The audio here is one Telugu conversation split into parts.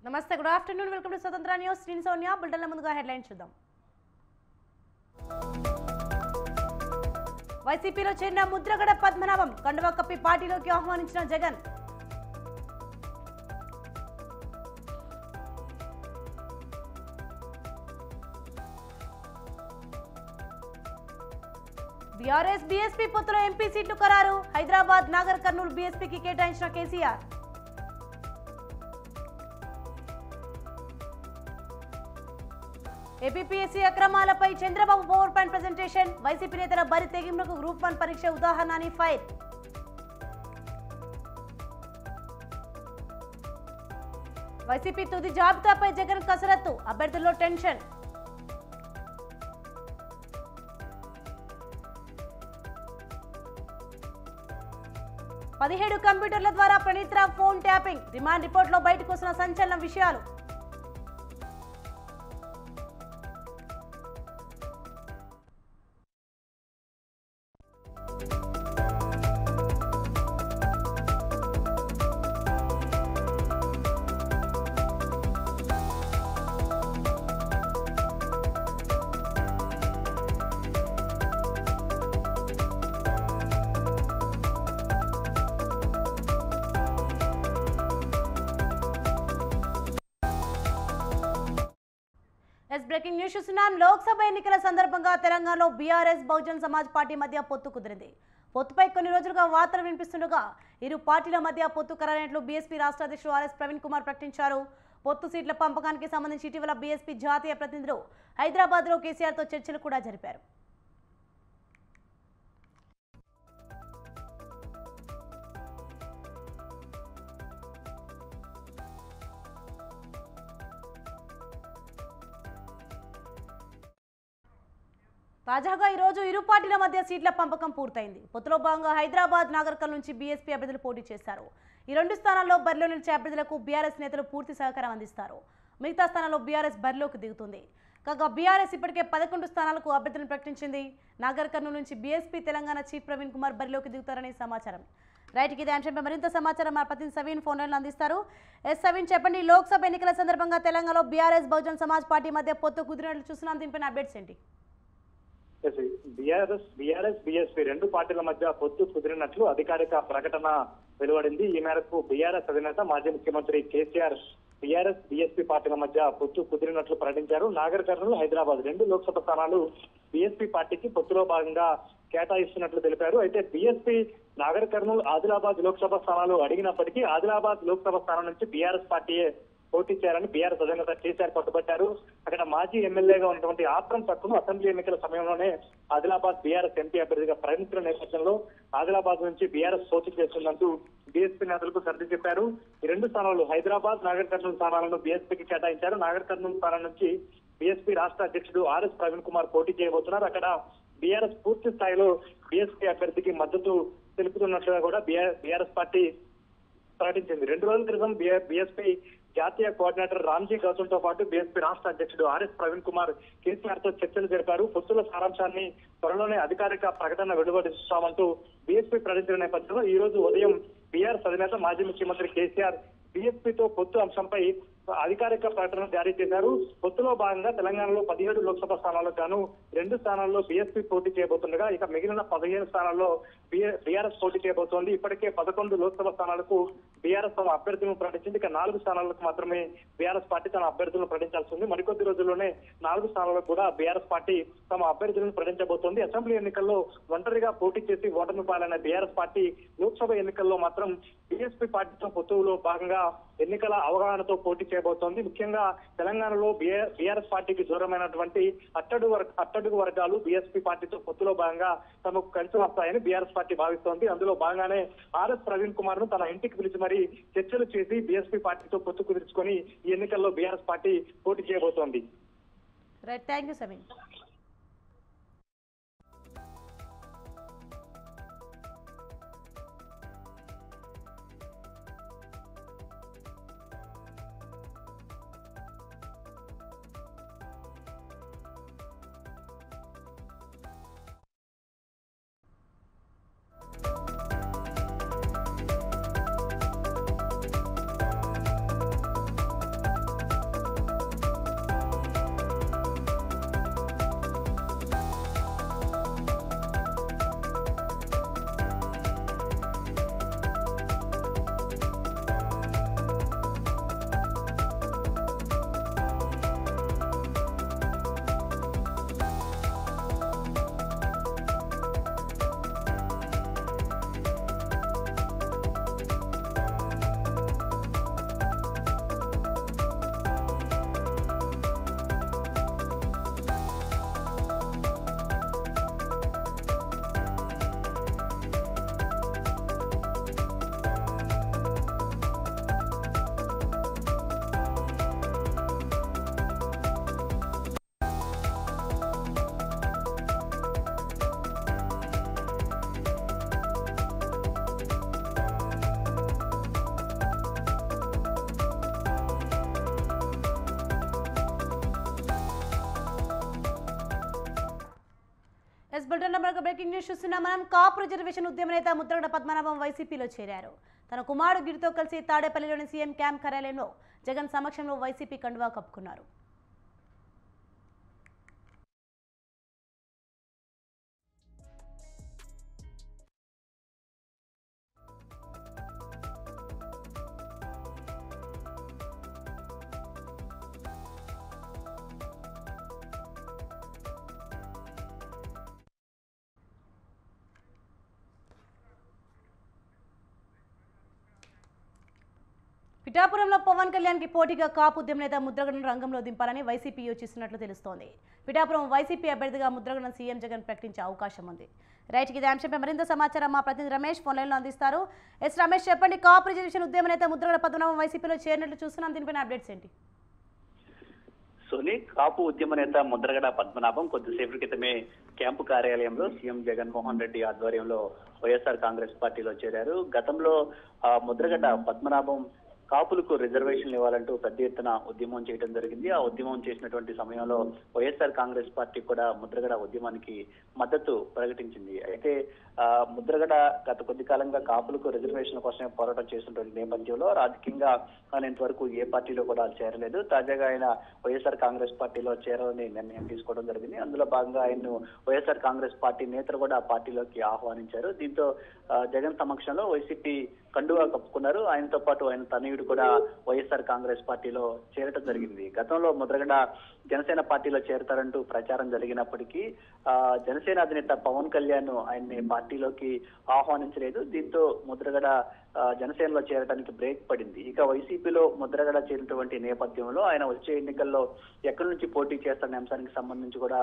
నమస్తే, గుడ్ ఆఫ్టర్నూన్, వెల్కమ్ టు స్వతంత్ర న్యూస్. నేను సోనియా. బులెటిన్ల ముందుగా హెడ్లైన్స్ చూద్దాం. వైసీపీలో చేరిన ముద్రగడ పద్మనాభం కండువా కప్పి పార్టీలోకి ఆహ్వానించిన జగన్. బీఆర్ఎస్ బీఎస్పీ పొత్తులో ఎంపీ సీట్లు ఖరారు. హైదరాబాద్, నాగర్ కర్నూలు బీఎస్పీకి కేటాయించిన కేసీఆర్. ఏపీపీఎస్సీ అక్రమాలపై Chandrababu power point presentation. YCP నేతల బరి తెగింపునకు గ్రూప్ 1 పరీక్ష ఉదాహరణ అని ఫైర్. వైసీపీ తుది జాబితాపై జగన్ కసరత్తు. అభ్యర్థుల్లో టెన్షన్. పదిహేడు కంప్యూటర్ల ద్వారా ప్రణీత్ రావు ఫోన్ ట్యాపింగ్. రిమాండ్ రిపోర్టులో బయటకు వస్తున్న సంచలన విషయాలు. బ్రేకింగ్ న్యూస్ చూస్తున్నాం. లోక్సభ ఎన్నికల సందర్భంగా తెలంగాణలో బీఆర్ఎస్ బహుజన్ సమాజ్ పార్టీ మధ్య పొత్తు కుదిరింది. పొత్తుపై కొన్ని రోజులుగా వార్తలు వినిపిస్తుండగా ఇరు పార్టీల మధ్య పొత్తు ఖరారైనట్లు బీఎస్పీ రాష్ట్ర అధ్యక్షుడు ఆర్ఎస్ ప్రవీణ్ కుమార్ ప్రకటించారు. పొత్తు సీట్ల పంపకానికి సంబంధించి ఇటీవల బీఎస్పీ జాతీయ ప్రతినిధులు హైదరాబాద్లో కేసీఆర్తో చర్చలు కూడా జరిపారు. తాజాగా ఈరోజు ఇరు పార్టీల మధ్య సీట్ల పంపకం పూర్తయింది. పొత్తులో భాగంగా హైదరాబాద్, నాగర్కర్నూలు నుంచి బీఎస్పీ అభ్యర్థులు పోటీ చేశారు. ఈ రెండు స్థానాల్లో బరిలో నిలిచే అభ్యర్థులకు బీఆర్ఎస్ నేతలు పూర్తి సహకారం అందిస్తారు. మిగతా స్థానాల్లో బీఆర్ఎస్ బరిలోకి దిగుతుంది. కాగా బీఆర్ఎస్ ఇప్పటికే 11 స్థానాలకు అభ్యర్థులను ప్రకటించింది. నాగర్కర్నూలు నుంచి బీఎస్పీ తెలంగాణ చీఫ్ ప్రవీణ్ కుమార్ బరిలోకి దిగుతారని సమాచారం. రైట్, ఇదే అంశంపై మరింత సమాచారం మా ప్రతినిధి సవీన్ ఫోన్ లైన్లో అందిస్తారు. సవీన్, చెప్పండి, లోక్సభ ఎన్నికల సందర్భంగా తెలంగాణలో బీఆర్ఎస్ బహుజన్ సమాజ్ పార్టీ మధ్య పొత్తు కుదిరినట్లు చూస్తున్నాం. దీనిపైన అప్డేట్స్ ఏంటి? బీఆర్ఎస్ బీఎస్పీ రెండు పార్టీల మధ్య పొత్తు కుదిరినట్లు అధికారిక ప్రకటన వెలువడింది. ఈ మేరకు బీఆర్ఎస్ అధినేత మాజీ ముఖ్యమంత్రి కేసీఆర్ బీఆర్ఎస్ బీఎస్పీ పార్టీల మధ్య పొత్తు కుదిరినట్లు ప్రకటించారు. నాగర్ కర్నూలు, హైదరాబాద్ రెండు లోక్సభ స్థానాలు బీఎస్పీ పార్టీకి పొత్తులో భాగంగా కేటాయిస్తున్నట్లు తెలిపారు. అయితే బీఎస్పీ నాగర్ కర్నూలు, ఆదిలాబాద్ లోక్సభ స్థానాలు అడిగినప్పటికీ ఆదిలాబాద్ లోక్సభ స్థానం నుంచి బీఆర్ఎస్ పార్టీయే పోటీ చేయాలని బీఆర్ఎస్ అధినేత కేసీఆర్ పట్టుబట్టారు. అక్కడ మాజీ ఎమ్మెల్యేగా ఉన్నటువంటి ఆత్రం తక్కువ అసెంబ్లీ ఎన్నికల సమయంలోనే ఆదిలాబాద్ బీఆర్ఎస్ ఎంపీ అభ్యర్థిగా ప్రకటించిన నేపథ్యంలో ఆదిలాబాద్ నుంచి బీఆర్ఎస్ పోటీ చేస్తుందంటూ బీఎస్పీ నేతలకు సర్ది చెప్పారు. ఈ రెండు స్థానాలు హైదరాబాద్, నాగర్ కర్నూలు స్థానాలను బీఎస్పీకి కేటాయించారు. నాగర్ కర్నూలు స్థానం నుంచి బీఎస్పీ రాష్ట్ర అధ్యక్షుడు ఆర్ఎస్ ప్రవీణ్ కుమార్ పోటీ చేయబోతున్నారు. అక్కడ బీఆర్ఎస్ పూర్తి స్థాయిలో బీఎస్పీ అభ్యర్థికి మద్దతు తెలుపుతున్నట్లుగా కూడా బీఆర్ఎస్ పార్టీ ప్రకటించింది. 2 రోజుల క్రితం బీఎస్పీ జాతీయ కోఆర్డినేటర్ రామ్జీ గౌతమ్ తో పాటు బీఎస్పీ రాష్ట్ర అధ్యక్షుడు ఆర్ఎస్ ప్రవీణ్ కుమార్ కేసీఆర్ తో చర్చలు జరిపారు. పొత్తుల సారాంశాన్ని త్వరలోనే అధికారిక ప్రకటన వెలువడిస్తామంటూ బీఎస్పీ ప్రకటించిన నేపథ్యంలో ఈ రోజు ఉదయం బీఆర్ఎస్ అధినేత మాజీ ముఖ్యమంత్రి కేసీఆర్ బీఎస్పీతో పొత్తు అంశంపై అధికారిక ప్రకటన జారీ చేశారు. పొత్తులో భాగంగా తెలంగాణలో 17 లోక్సభ స్థానాలకు గాను 2 స్థానాల్లో బీఎస్పీ పోటీ చేయబోతుండగా ఇక మిగిలిన 15 స్థానాల్లో బీఆర్ఎస్ పోటీ చేయబోతోంది. ఇప్పటికే 11 లోక్సభ స్థానాలకు బీఆర్ఎస్ తమ అభ్యర్థులను ప్రకటించింది. ఇక 4 స్థానాలకు మాత్రమే బీఆర్ఎస్ పార్టీ తన అభ్యర్థులను ప్రకటించాల్సి ఉంది. మరికొద్ది రోజుల్లోనే 4 స్థానాలకు కూడా బీఆర్ఎస్ పార్టీ తమ అభ్యర్థులను ప్రకటించబోతోంది. అసెంబ్లీ ఎన్నికల్లో ఒంటరిగా పోటీ చేసి ఓటమి పాలైన బీఆర్ఎస్ పార్టీ లోక్సభ ఎన్నికల్లో మాత్రం బీఎస్పీ పార్టీతో పొత్తులో భాగంగా ఎన్నికల అవగాహనతో పోటీ చేయబోతోంది. ముఖ్యంగా తెలంగాణలో బీఆర్ఎస్ పార్టీకి దూరమైనటువంటి అట్టడుగు వర్గాలు బీఎస్పీ పార్టీతో పొత్తులో భాగంగా తమకు కలిసి వస్తాయని బీఆర్ఎస్ పార్టీ భావిస్తోంది. అందులో భాగంగానే ఆర్ఎస్ ప్రవీణ్ కుమార్ ను తన ఇంటికి పిలిచి మరీ చర్చలు చేసి బీఎస్పీ పార్టీతో పొత్తు కుదుర్చుకొని ఈ ఎన్నికల్లో బీఆర్ఎస్ పార్టీ పోటీ చేయబోతోంది. Right, thank you Saveen. Bulletin number breaking news చూస్తున్నాం. మనం కాపు రిజర్వేషన్ ఉద్యమ నేత ముద్రగడ పద్మనాభం వైసీపీలో చేరారు. తన కుమారుడు గిరితో కలిసి తాడేపల్లిలోని సీఎం క్యాంప్ కార్యాలయంలో జగన్ సమక్షంలో వైసీపీ కండువా కప్పుకున్నారు. పిఠాపురంలో పవన్ కళ్యాణ్కి పోటీగా కాపు ఉద్యమ నేత ముద్రగడను రంగంలో దింపాలని వైసీపీ యోచిస్తున్నట్లు తెలుస్తోంది. పిఠాపురం వైసీపీ అభ్యర్థిగా ముద్రగడను సీఎం జగన్ ప్రకటించే అవకాశం ఉంది. రైట్కి ఇదే అంశంపై మరింత సమాచారం మా ప్రతినిధి రమేష్ ఫోన్ లైన్లో అందిస్తారు. రమేష్, చెప్పండి, కాపు రిజర్వేషన్ ఉద్యమ నేత ముద్రగడ పద్మనాభం వైసీపీలో చేరినట్లు చూస్తున్నాం. దీనిపైన అప్డేట్స్ ఏంటి? సోని, కాపు ఉద్యమ నేత ముద్రగడ పద్మనాభం కొద్దిసేపటి క్రితమే క్యాంపు కార్యాలయంలో సీఎం జగన్మోహన్ రెడ్డి ఆధ్వర్యంలో వైఎస్ఆర్ కాంగ్రెస్ పార్టీలో చేరారు. గతంలో ముద్రగడ పద్మనాభం కాపులకు రిజర్వేషన్లు ఇవ్వాలంటూ పెద్ద ఎత్తున ఉద్యమం చేయడం జరిగింది. ఆ ఉద్యమం చేసినటువంటి సమయంలో వైఎస్ఆర్ కాంగ్రెస్ పార్టీ కూడా ముద్రగడ ఉద్యమానికి మద్దతు ప్రకటించింది. అయితే ముద్రగడ గత కొద్ది కాలంగా కాపులకు రిజర్వేషన్ల కోసమే పోరాటం చేసినటువంటి నేపథ్యంలో రాజకీయంగా ఆయన ఇంతవరకు ఏ పార్టీలో కూడా చేరలేదు. తాజాగా ఆయన వైఎస్ఆర్ కాంగ్రెస్ పార్టీలో చేరాలని నిర్ణయం తీసుకోవడం జరిగింది. అందులో భాగంగా ఆయన్ను వైఎస్ఆర్ కాంగ్రెస్ పార్టీ నేతలు కూడా పార్టీలోకి ఆహ్వానించారు. దీంతో జగన్ సమక్షంలో వైసీపీ కండువా కప్పుకున్నారు. ఆయనతో పాటు ఆయన తనయుడు కూడా వైఎస్ఆర్ కాంగ్రెస్ పార్టీలో చేరటం జరిగింది. గతంలో ముద్రగడ జనసేన పార్టీలో చేరతారంటూ ప్రచారం జరిగినప్పటికీ జనసేన అధినేత పవన్ కళ్యాణ్ ఆయన్ని పార్టీలోకి ఆహ్వానించలేదు. దీంతో ముద్రగడ జనసేనలో చేరడానికి బ్రేక్ పడింది. ఇక వైసీపీలో ముద్రగడ చేరినటువంటి నేపథ్యంలో ఆయన వచ్చే ఎన్నికల్లో ఎక్కడి నుంచి పోటీ చేస్తారనే అంశానికి సంబంధించి కూడా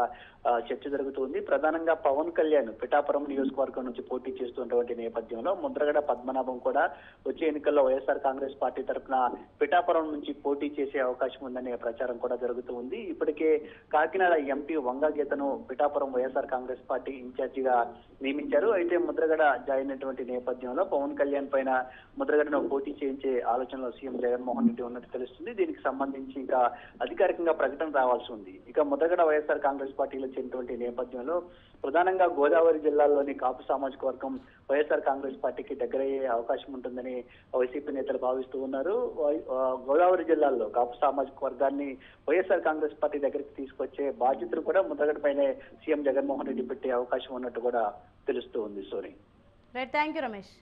చర్చ జరుగుతుంది. ప్రధానంగా పవన్ కళ్యాణ్ పిఠాపురం నియోజకవర్గం నుంచి పోటీ చేస్తున్నటువంటి నేపథ్యంలో ముద్రగడ పద్మనాభం కూడా వచ్చే ఎన్నికల్లో వైఎస్ఆర్ కాంగ్రెస్ పార్టీ తరఫున పిఠాపురం నుంచి పోటీ చేసే అవకాశం ఉందనే ప్రచారం కూడా జరుగుతూ ఉంది. ఇప్పటికే కాకినాడ ఎంపీ వంగగీతను పిఠాపురం వైఎస్ఆర్ కాంగ్రెస్ పార్టీ ఇన్ఛార్జిగా నియమించారు. అయితే ముద్రగడ జాయిన్ అయినటువంటి నేపథ్యంలో పవన్ కళ్యాణ్ పైన ముద్రగడను పోటీ చేయించే ఆలోచనలో సీఎం జగన్మోహన్ రెడ్డి ఉన్నట్టు తెలుస్తుంది. దీనికి సంబంధించి ఇంకా అధికారికంగా ప్రకటన రావాల్సి ఉంది. ఇక ముద్రగడ వైఎస్ఆర్ కాంగ్రెస్ పార్టీలో చేరినటువంటి నేపథ్యంలో ప్రధానంగా గోదావరి జిల్లాలోని కాపు సామాజిక వర్గం వైఎస్ఆర్ కాంగ్రెస్ పార్టీకి దగ్గరయ్యే అవకాశం ఉంటుందని వైసీపీ నేతలు భావిస్తూ ఉన్నారు. గోదావరి జిల్లాలో కాపు సామాజిక వర్గాన్ని వైఎస్ఆర్ కాంగ్రెస్ పార్టీ దగ్గరికి తీసుకొచ్చే బాధ్యతలు కూడా ముద్రగడ పైనే సీఎం జగన్మోహన్ రెడ్డి పెట్టే అవకాశం ఉన్నట్టు కూడా తెలుస్తూ ఉంది. Soni, right, thank you Ramesh.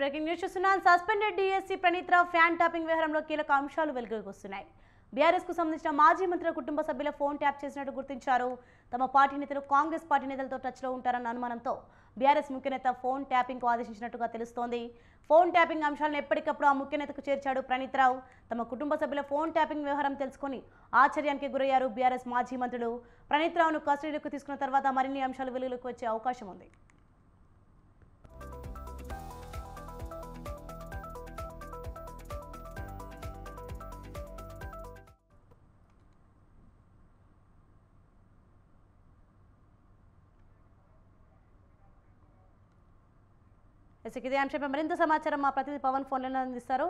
Breaking news చూస్తున్నాం. Suspended DSC Praneeth Rao phone tapping వ్యవహారంలో కీలక అంశాలు వెలుగులోకి వస్తున్నాయి. బీఆర్ఎస్ కు సంబంధించిన మాజీ మంత్రుల కుటుంబ సభ్యుల ఫోన్ ట్యాప్ చేసినట్టు గుర్తించారు. తమ పార్టీ నేతలు కాంగ్రెస్ పార్టీ నేతలతో టచ్లో ఉంటారన్న అనుమానంతో బీఆర్ఎస్ ముఖ్య నేత ఫోన్ ట్యాపింగ్ కు ఆదేశించినట్టుగా తెలుస్తోంది. ఫోన్ ట్యాపింగ్ అంశాలను ఎప్పటికప్పుడు ఆ ముఖ్య నేతకు చేర్చాడు ప్రణీత్ రావు. తమ కుటుంబ సభ్యుల ఫోన్ ట్యాపింగ్ వ్యవహారం తెలుసుకుని ఆశ్చర్యానికి గురయ్యారు బీఆర్ఎస్ మాజీ మంత్రులు. ప్రణీత్ రావును కస్టడీలోకి తీసుకున్న తర్వాత మరిన్ని అంశాలు వెలుగులోకి వచ్చే అవకాశం ఉంది. ఇదే అంశంపై మరింత సమాచారం మా ప్రతినిధి పవన్ ఫోన్లో అందిస్తారు.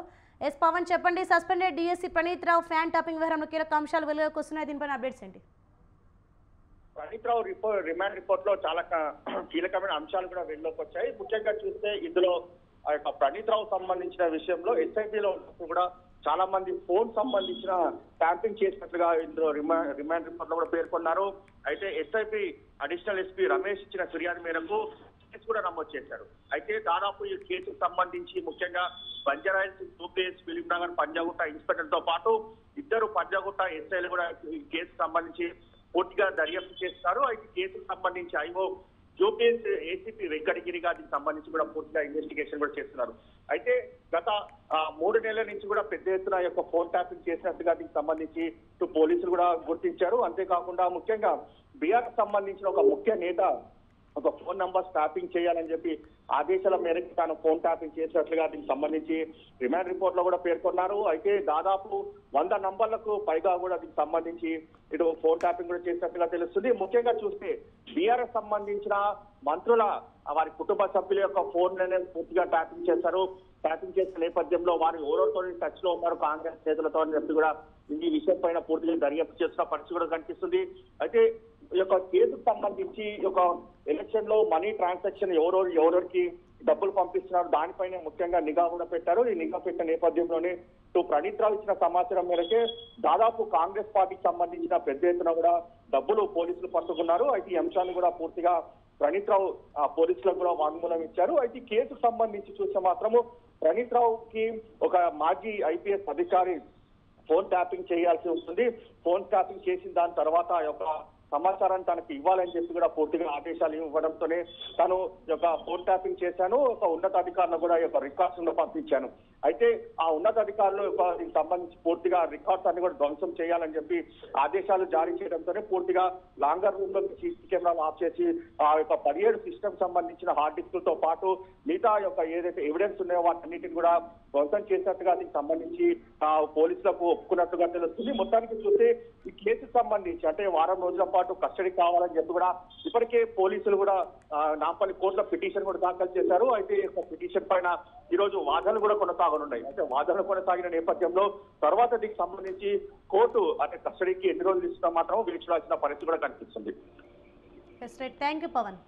పవన్ చెప్పండి, suspended DSC Praneeth Rao fan topping వ్యవహారంలో కీలక అంశాలు వెలుగులోకి వస్తున్నాయి, దీనిపైన అప్డేట్స్ ఏంటి? ప్రణీత్ రావు రిమాండ్ రిపోర్ట్ లో చాలా కీలకమైన అంశాలు కూడా వెలుగులోకి వచ్చాయి. ముఖ్యంగా చూస్తే ఇందులో ఆ యొక్క ప్రణీత్ రావు సంబంధించిన విషయంలో ఎస్ఐపిలో ఉన్నప్పుడు కూడా చాలా మంది ఫోన్ సంబంధించిన ట్యాంపింగ్ చేసినట్లుగా ఇందులో రిమాండ్ రిపోర్ట్ లో కూడా పేర్కొన్నారు. అయితే ఎస్ఐపి అడిషనల్ ఎస్పీ రమేష్ ఇచ్చిన ఫిర్యాదు మేరకు కేసు కూడా నమోదు చేశారు. అయితే దాదాపు ఈ కేసుకు సంబంధించి ముఖ్యంగా బంజారాహిల్స్, జూబ్లీహిల్స్, ఫిలింనగర్, పంజాగుట్ట ఇన్స్పెక్టర్ తో పాటు ఇద్దరు పంజాగుట్ట ఎస్ఐలు కూడా ఈ కేసుకు సంబంధించి పూర్తిగా దర్యాప్తు చేస్తున్నారు. అయితే కేసుకు సంబంధించి ఐఓ జూబ్లీహిల్స్ ఏసీపీ వెంకటగిరి గారికి సంబంధించి కూడా పూర్తిగా ఇన్వెస్టిగేషన్ కూడా చేస్తున్నారు. అయితే గత 3 నెలల నుంచి కూడా పెద్ద ఎత్తున యొక్క ఫోన్ ట్యాపింగ్ చేసినట్టుగా దీనికి సంబంధించి పోలీసులు కూడా గుర్తించారు. అంతేకాకుండా ముఖ్యంగా బీఆర్ఎస్ సంబంధించిన ఒక ముఖ్య నేత ఒక ఫోన్ నంబర్ ట్యాపింగ్ చేయాలని చెప్పి ఆదేశాల మేరకు తాను ఫోన్ ట్యాపింగ్ చేసినట్లుగా దీనికి సంబంధించి రిమాండ్ రిపోర్ట్ లో కూడా పేర్కొన్నారు. అయితే దాదాపు 100 నంబర్లకు పైగా కూడా దీనికి సంబంధించి ఇటు ఫోన్ ట్యాపింగ్ కూడా చేసినట్టుగా తెలుస్తుంది. ముఖ్యంగా చూస్తే బీఆర్ఎస్ సంబంధించిన మంత్రుల వారి కుటుంబ సభ్యుల యొక్క ఫోన్లనే పూర్తిగా ట్యాపింగ్ చేశారు. ట్యాపింగ్ చేసిన నేపథ్యంలో వారు ఎవరితో టచ్ లో ఉన్నారు కాంగ్రెస్ నేతలతో అని చెప్పి కూడా ఈ విషయం పైన పూర్తిగా దర్యాప్తు చేస్తున్న పరిస్థితి కూడా కనిపిస్తుంది. అయితే ఈ యొక్క కేసుకు సంబంధించి ఒక ఎలక్షన్ లో మనీ ట్రాన్సాక్షన్ ఎవరెవరికి డబ్బులు పంపిస్తున్నారు దానిపైన ముఖ్యంగా నిఘా కూడా పెట్టారు. ఈ నిఘా పెట్టిన నేపథ్యంలోనే ప్రణీత్ రావు ఇచ్చిన సమాచారం మేరకే దాదాపు కాంగ్రెస్ పార్టీకి సంబంధించిన పెద్ద ఎత్తున కూడా డబ్బులు పోలీసులు పట్టుకున్నారు. అయితే ఈ అంశాన్ని కూడా పూర్తిగా ప్రణీత్ రావు పోలీసులకు కూడా వాంగ్మూలం ఇచ్చారు. అయితే ఈ కేసుకు సంబంధించి చూస్తే మాత్రము ప్రణీత్ రావుకి ఒక మాజీ ఐపీఎస్ అధికారి ఫోన్ ట్యాపింగ్ చేయాల్సి ఉంటుంది. ఫోన్ ట్యాపింగ్ చేసిన దాని తర్వాత ఆ యొక్క సమాచారాన్ని తనకి ఇవ్వాలని చెప్పి కూడా పూర్తిగా ఆదేశాలు ఇవ్వడంతోనే తను యొక్క ఫోన్ ట్యాపింగ్ చేశాను. ఒక ఉన్నతాధికారులు కూడా ఈ యొక్క రికార్డ్స్ పంపించాను. అయితే ఆ ఉన్నతాధికారులు దీనికి సంబంధించి పూర్తిగా రికార్డ్స్ అన్ని కూడా ధ్వంసం చేయాలని చెప్పి ఆదేశాలు జారీ చేయడంతోనే పూర్తిగా లాంగర్ రూమ్ లో సీసీ కెమెరాలు ఆఫ్ చేసి ఆ యొక్క 17 సిస్టమ్ సంబంధించిన హార్డ్ డిస్క్లతో పాటు మిగతా యొక్క ఏదైతే ఎవిడెన్స్ ఉన్నాయో వాటన్నిటిని కూడా ధ్వంసం చేసినట్టుగా దీనికి సంబంధించి పోలీసులకు ఒప్పుకున్నట్టుగా తెలుస్తుంది. మొత్తానికి చూస్తే ఈ కేసుకు సంబంధించి అంటే వారం రోజుల పాటు కస్టడీ కావాలని చెప్పి కూడా ఇప్పటికే పోలీసులు కూడా నాంపల్లి కోర్టులో పిటిషన్ కూడా దాఖలు చేశారు. అయితే ఈ యొక్క పిటిషన్ పైన ఈ రోజు వాదనలు కూడా కొనసాగనున్నాయి. అయితే వాదనలు కొనసాగిన నేపథ్యంలో తర్వాత దీనికి సంబంధించి కోర్టు అంటే కస్టడీకి ఎన్ని రోజులు ఇస్తున్నా మాత్రం వేచి చూడాల్సిన పరిస్థితి కూడా కనిపిస్తుంది. Thank you Pawan.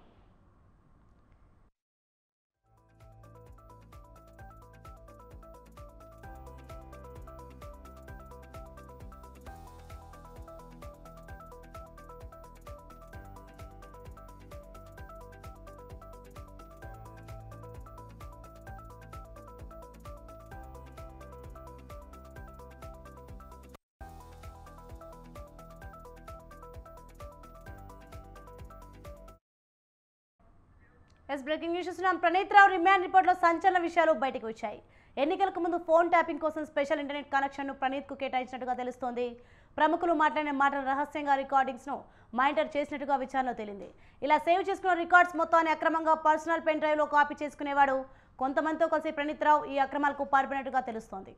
Breaking news చూస్తున్నాం. ప్రణీత్ రావు రిమాండ్ రిపోర్ట్లో సంచలన విషయాలు బయటకు వచ్చాయి. ఎన్నికలకు ముందు ఫోన్ ట్యాపింగ్ కోసం స్పెషల్ ఇంటర్నెట్ కనెక్షన్ను ప్రణీత్కు కేటాయించినట్టుగా తెలుస్తోంది. ప్రముఖులు మాట్లాడిన మాటల రహస్యంగా రికార్డింగ్స్ను మానిటర్ చేసినట్టుగా విచారణలో తేలింది. ఇలా సేవ్ చేసుకున్న రికార్డ్స్ మొత్తాన్ని అక్రమంగా పర్సనల్ పెన్ డ్రైవ్లో కాపీ చేసుకునేవాడు. కొంతమందితో కలిసి ప్రణీత్ రావు ఈ అక్రమాలకు పాల్పడినట్టుగా తెలుస్తోంది.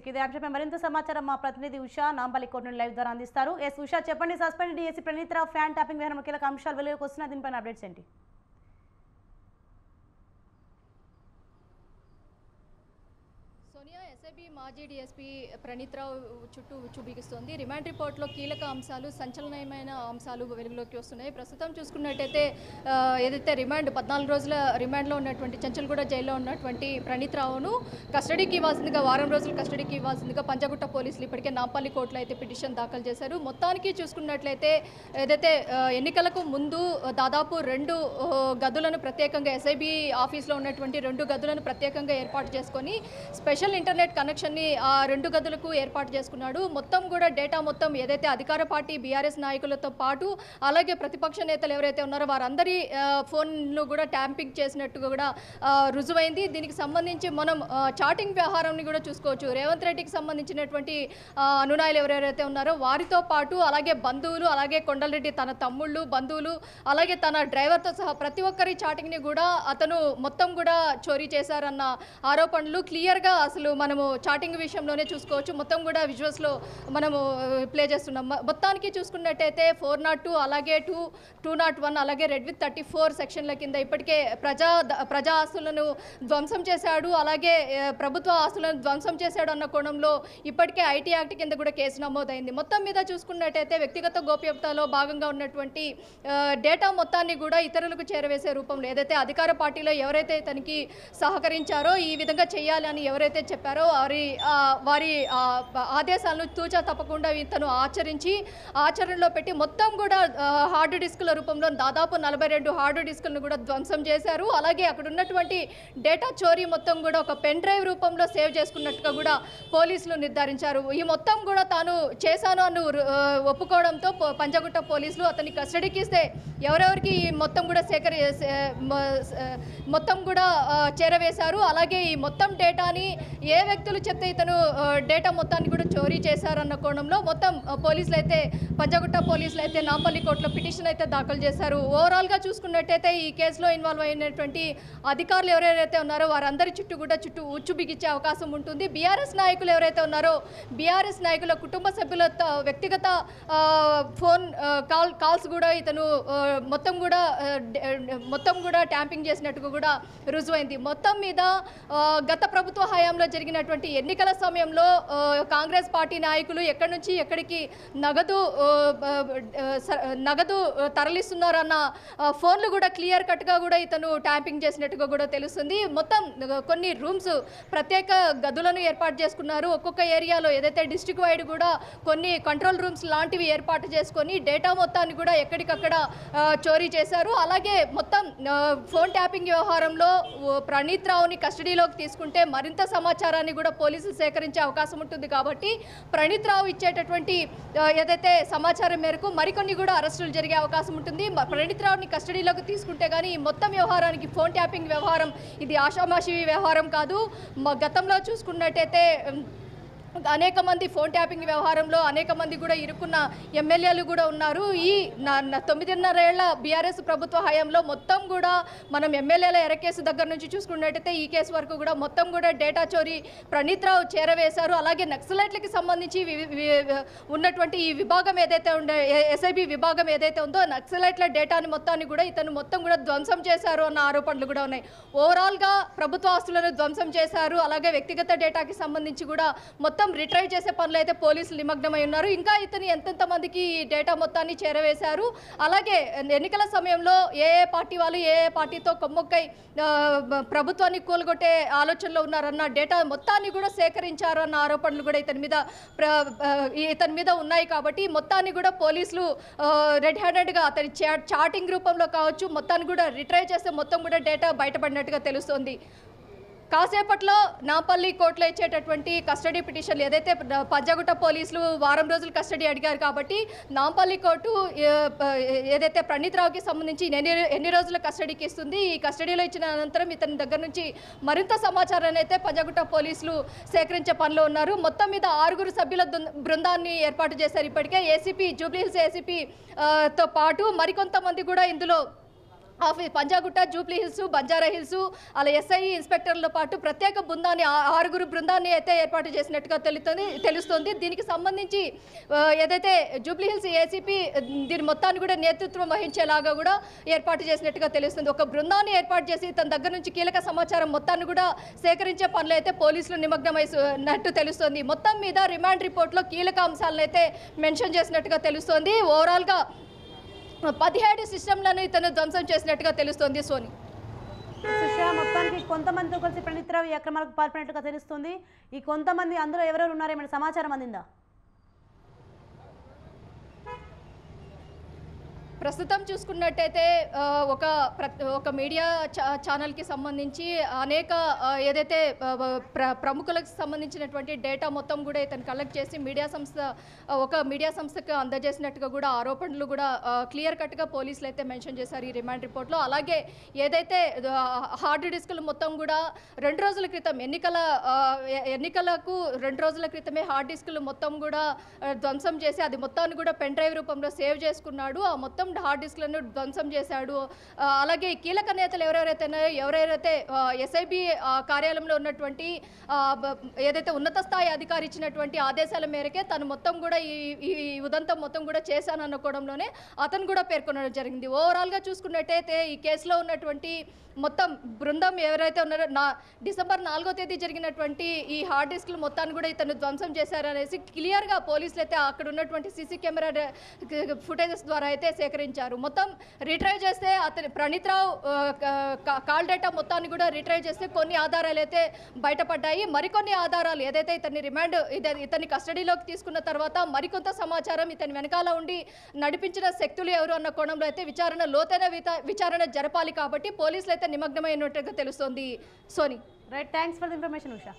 ఇదే అంశంపై మరింత సమాచారం మా ప్రతినిధి ఉషా నాంపల్లి కోర్టు నుండి లైవ్ ద్వారా అందిస్తారు. ఉషా చెప్పండి, suspend DSC Praneeth Rao phone tapping వ్యవహారం కీలక అంశాలు వెలుగులోకి వస్తున్నాయి, దీనిపైన అప్డేట్స్ ఏంటి? సోనియా, ఎస్ఐబి మాజీ డీఎస్పీ ప్రణీత్ రావు చుట్టూ చూపిస్తోంది. రిమాండ్ రిపోర్ట్లో కీలక అంశాలు, సంచలనమైన అంశాలు వెలుగులోకి వస్తున్నాయి. ప్రస్తుతం చూసుకున్నట్టయితే ఏదైతే 14 రోజుల రిమాండ్లో ఉన్నటువంటి చెంచల్గూడ జైల్లో ఉన్నటువంటి ప్రణీత్ రావును కస్టడీకి ఇవ్వాల్సిందిగా, వారం రోజులు కస్టడీకి ఇవ్వాల్సిందిగా పంజాగుట్ట పోలీసులు ఇప్పటికే నాంపల్లి కోర్టులో అయితే పిటిషన్ దాఖలు చేశారు. మొత్తానికి చూసుకున్నట్లయితే ఏదైతే ఎన్నికలకు ముందు దాదాపు 2 గదులను ప్రత్యేకంగా ఎస్ఐబి ఆఫీస్లో ఉన్నటువంటి 2 గదులను ప్రత్యేకంగా ఏర్పాటు చేసుకొని స్పెషల్ ఇంటర్నెట్ ఇంటర్నెట్ కనెక్షన్ని ఆ 2 గదులకు ఏర్పాటు చేసుకున్నాడు. మొత్తం కూడా డేటా మొత్తం ఏదైతే అధికార పార్టీ బీఆర్ఎస్ నాయకులతో పాటు అలాగే ప్రతిపక్ష నేతలు ఎవరైతే ఉన్నారో వారందరి ఫోన్లు కూడా ట్యాంపింగ్ చేసినట్టుగా కూడా రుజువైంది. దీనికి సంబంధించి మనం చాటింగ్ వ్యవహారాన్ని కూడా చూసుకోవచ్చు. రేవంత్ రెడ్డికి సంబంధించినటువంటి అనునాయులు ఎవరెవరైతే ఉన్నారో వారితో పాటు అలాగే బంధువులు, అలాగే కొండలరెడ్డి తన తమ్ముళ్ళు, బంధువులు, అలాగే తన డ్రైవర్తో సహా ప్రతి ఒక్కరి చాటింగ్ని కూడా అతను మొత్తం కూడా చోరీ చేశారన్న ఆరోపణలు క్లియర్గా అసలు మనము చాటింగ్ విషయంలోనే చూసుకోవచ్చు. మొత్తం కూడా విజువల్స్లో మనము ప్లే చేస్తున్నాం. మొత్తానికి చూసుకున్నట్టయితే 402 అలాగే 201 అలాగే రెడ్ విత్ 34 సెక్షన్ల కింద ఇప్పటికే ప్రజా ఆస్తులను ధ్వంసం చేశాడు, అలాగే ప్రభుత్వ ఆస్తులను ధ్వంసం చేశాడు అన్న కోణంలో ఇప్పటికే ఐటీ యాక్ట్ కింద కూడా కేసు నమోదైంది. మొత్తం మీద చూసుకున్నట్టయితే వ్యక్తిగత గోప్యతలో భాగంగా ఉన్నటువంటి డేటా మొత్తాన్ని కూడా ఇతరులకు చేరవేసే రూపంలో ఏదైతే అధికార పార్టీలో ఎవరైతే తనకి సహకరించారో ఈ విధంగా చేయాలని ఎవరైతే చెప్పారో వారి ఆదేశాలను తూచా తప్పకుండా ఇతను ఆచరణలో పెట్టి మొత్తం కూడా హార్డ్ డిస్కుల రూపంలో దాదాపు 42 హార్డ్ డిస్కులను కూడా ధ్వంసం చేశారు. అలాగే అక్కడ ఉన్నటువంటి డేటా చోరీ మొత్తం కూడా ఒక పెన్ డ్రైవ్ రూపంలో సేవ్ చేసుకున్నట్టుగా కూడా పోలీసులు నిర్ధారించారు. ఈ మొత్తం కూడా తాను చేశాను అని ఒప్పుకోవడంతో పంజాగుట్ట పోలీసులు అతని కస్టడీకి ఇస్తే ఎవరెవరికి మొత్తం కూడా మొత్తం కూడా చేరవేశారు. అలాగే ఈ మొత్తం డేటాని ఏ వ్యక్తులు చెప్తే ఇతను డేటా మొత్తాన్ని కూడా చోరీ చేశారన్న కోణంలో మొత్తం పోలీసులు అయితే పంజాగుట్ట పోలీసులు అయితే నాంపల్లి కోర్టులో పిటిషన్ అయితే దాఖలు చేశారు. ఓవరాల్గా చూసుకున్నట్టయితే ఈ కేసులో ఇన్వాల్వ్ అయినటువంటి అధికారులు ఎవరైతే ఉన్నారో వారందరి చుట్టూ ఉచ్చు బిగించే అవకాశం ఉంటుంది. బీఆర్ఎస్ నాయకులు ఎవరైతే ఉన్నారో బీఆర్ఎస్ నాయకుల కుటుంబ సభ్యుల వ్యక్తిగత ఫోన్ కాల్స్ కూడా ఇతను మొత్తం కూడా ట్యాంపింగ్ చేసినట్టుగా కూడా రుజువైంది. మొత్తం మీద గత ప్రభుత్వ హయాంలో జరిగినటువంటి ఎన్నికల సమయంలో కాంగ్రెస్ పార్టీ నాయకులు ఎక్కడి నుంచి ఎక్కడికి నగదు తరలిస్తున్నారన్న ఫోన్లు కూడా క్లియర్ కట్గా కూడా ఇతను ట్యాంపింగ్ చేసినట్టుగా కూడా తెలుస్తుంది. మొత్తం కొన్ని రూమ్స్ ప్రత్యేక గదులను ఏర్పాటు చేసుకున్నారు. ఒక్కొక్క ఏరియాలో ఏదైతే డిస్ట్రిక్ట్ వైడ్ కూడా కొన్ని కంట్రోల్ రూమ్స్ లాంటివి ఏర్పాటు చేసుకొని డేటా మొత్తాన్ని కూడా ఎక్కడికక్కడ చోరీ చేశారు. అలాగే మొత్తం ఫోన్ ట్యాపింగ్ వ్యవహారంలో ప్రణీత్ రావుని కస్టడీలోకి తీసుకుంటే మరింత సమాచారాన్ని కూడా పోలీసులు సేకరించే అవకాశం ఉంటుంది. కాబట్టి ప్రణీత్ రావు ఇచ్చేటటువంటి ఏదైతే సమాచారం మేరకు మరికొన్ని కూడా అరెస్టులు జరిగే అవకాశం ఉంటుంది. ప్రణీత్ రావుని కస్టడీలోకి తీసుకుంటే కానీ ఈ మొత్తం వ్యవహారానికి ఫోన్ ట్యాపింగ్ వ్యవహారం ఇది ఆషామాషి వ్యవహారం కాదు. గతంలో చూసుకున్నట్టయితే అనేక మంది ఫోన్ ట్యాపింగ్ వ్యవహారంలో అనేక మంది కూడా ఇరుక్కున్న ఎమ్మెల్యేలు కూడా ఉన్నారు. ఈ 9.5 ఏళ్ల బీఆర్ఎస్ ప్రభుత్వ హయాంలో మొత్తం కూడా మనం ఎమ్మెల్యేల ఎరకేసు దగ్గర నుంచి చూసుకున్నట్టయితే ఈ కేసు వరకు కూడా మొత్తం కూడా డేటా చోరీ ప్రణీత్ రావు చేరవేశారు. అలాగే నక్సలైట్లకి సంబంధించి ఉన్నటువంటి ఈ విభాగం ఏదైతే ఎస్ఐబి విభాగం ఏదైతే ఉందో నక్సలైట్ల డేటాని మొత్తాన్ని కూడా ఇతను మొత్తం కూడా ధ్వంసం చేశారు అన్న ఆరోపణలు కూడా ఉన్నాయి. ఓవరాల్గా ప్రభుత్వ ఆస్తులను ధ్వంసం చేశారు. అలాగే వ్యక్తిగత డేటాకి సంబంధించి కూడా మొత్తం రిట్రైవ్ చేసే పనులు అయితే పోలీసులు నిమగ్నమై ఉన్నారు. ఇంకా ఇతను ఎంతెంత మందికి ఈ డేటా మొత్తాన్ని చేరవేశారు, అలాగే ఎన్నికల సమయంలో ఏ పార్టీ వాళ్ళు ఏ పార్టీతో కొమ్మొక్కై ప్రభుత్వాన్ని కూలగొట్టే ఆలోచనలో ఉన్నారన్న డేటా మొత్తాన్ని కూడా సేకరించారు అన్న ఆరోపణలు కూడా ఇతని మీద ఉన్నాయి. కాబట్టి మొత్తాన్ని కూడా పోలీసులు రెడ్ హ్యాండెడ్గా అతని చాటింగ్ రూపంలో కావచ్చు మొత్తాన్ని కూడా రిట్రైవ్ చేస్తే మొత్తం కూడా డేటా బయటపడినట్టుగా తెలుస్తోంది. కాసేపట్లో నాంపల్లి కోర్టులో ఇచ్చేటటువంటి కస్టడీ పిటిషన్లు ఏదైతే పంజాగుట్ట పోలీసులు వారం రోజులు కస్టడీ అడిగారు కాబట్టి నాంపల్లి కోర్టు ఏదైతే ప్రణీత్ రావుకి సంబంధించి ఎన్ని రోజుల కస్టడీకి ఇస్తుంది, ఈ కస్టడీలో ఇచ్చిన అనంతరం ఇతని దగ్గర నుంచి మరింత సమాచారాన్ని అయితే పంజాగుట్ట పోలీసులు సేకరించే పనిలో ఉన్నారు. మొత్తం మీద 6 సభ్యుల బృందాన్ని ఏర్పాటు చేశారు. ఇప్పటికే ఏసీపీ జూబ్లీహిల్స్ ఏసీపీతో పాటు మరికొంతమంది కూడా ఇందులో Panjagutta, Jubilee hills, Banjara hills అలా ఎస్ఐ ఇన్స్పెక్టర్లతో పాటు ప్రత్యేక బృందాన్ని 6 బృందాన్ని అయితే ఏర్పాటు చేసినట్టుగా తెలుస్తుంది. దీనికి సంబంధించి ఏదైతే జూబ్లీ హిల్స్ ఏసీపీ దీని మొత్తాన్ని కూడా నేతృత్వం వహించేలాగా కూడా ఏర్పాటు చేసినట్టుగా తెలుస్తుంది. ఒక బృందాన్ని ఏర్పాటు చేసి తన దగ్గర నుంచి కీలక సమాచారం మొత్తాన్ని కూడా సేకరించే పనులు అయితే పోలీసులు నిమగ్నమైనట్టు తెలుస్తుంది. మొత్తం మీద రిమాండ్ రిపోర్ట్లో కీలక అంశాలను అయితే మెన్షన్ చేసినట్టుగా తెలుస్తోంది. ఓవరాల్గా 17 సిస్టమ్లను ఇతను ధ్వంసం చేసినట్టుగా తెలుస్తోంది. సోని మొత్తానికి కొంతమందితో కలిసి ప్రణీత్ రావు ఈ అక్రమాలకు పాల్పడినట్టుగా తెలుస్తుంది. ఈ కొంతమంది అందులో ఎవరెవరు ఉన్నారేమైనా సమాచారం అందిందా? ప్రస్తుతం చూసుకున్నట్టయితే ఒక మీడియా ఛానల్కి సంబంధించి అనేక ఏదైతే ప్రముఖులకు సంబంధించినటువంటి డేటా మొత్తం కూడా ఇతను కలెక్ట్ చేసి ఒక మీడియా సంస్థకు అందజేసినట్టుగా కూడా ఆరోపణలు కూడా క్లియర్ కట్గా పోలీసులు అయితే మెన్షన్ చేశారు ఈ రిమాండ్ రిపోర్ట్లో. అలాగే ఏదైతే హార్డ్ డిస్కులు మొత్తం కూడా 2 రోజుల క్రితం ఎన్నికలకు 2 రోజుల క్రితమే హార్డ్ డిస్కులు మొత్తం కూడా ధ్వంసం చేసి అది మొత్తాన్ని కూడా పెన్ డ్రైవ్ రూపంలో సేవ్ చేసుకున్నాడు. ఆ మొత్తం హార్డ్ డిస్క్లను ధ్వంసం చేశాడు. అలాగే కీలక నేతలు ఎవరైతే ఎస్ఐబి కార్యాలయంలో ఉన్నటువంటి ఏదైతే ఉన్నత స్థాయి అధికారి ఇచ్చినటువంటి ఆదేశాల మేరకే తను మొత్తం కూడా ఈ ఉదంతం మొత్తం కూడా చేశాననుకోవడంలోనే అతను కూడా పేర్కొనడం జరిగింది. ఓవరాల్గా చూసుకున్నట్టయితే ఈ కేసులో ఉన్నటువంటి మొత్తం బృందం ఎవరైతే ఉన్నారో డిసెంబర్ 4వ తేదీ జరిగినటువంటి ఈ హార్డ్ డిస్క్లు మొత్తాన్ని కూడా ఇతను ధ్వంసం చేశారనేసి క్లియర్గా పోలీసులు అయితే అక్కడ ఉన్నటువంటి సీసీ కెమెరా ఫుటేజెస్ ద్వారా అయితే సేకరించారు. మొత్తం రిట్రైవ్ చేస్తే అతని ప్రణీత్ రావు కాల్ డేటా మొత్తాన్ని కూడా రిట్రైవ్ చేస్తే కొన్ని ఆధారాలు అయితే బయటపడ్డాయి. మరికొన్ని ఆధారాలు ఏదైతే ఇతన్ని కస్టడీలోకి తీసుకున్న తర్వాత మరికొంత సమాచారం ఇతని వెనకాల ఉండి నడిపించిన శక్తులు ఎవరు అన్న కోణంలో అయితే లోతైన విచారణ జరపాలి. కాబట్టి పోలీసులు అయితే నిమగ్నమైనట్టుగా తెలుస్తోంది. Soni, right, thanks for the information Usha.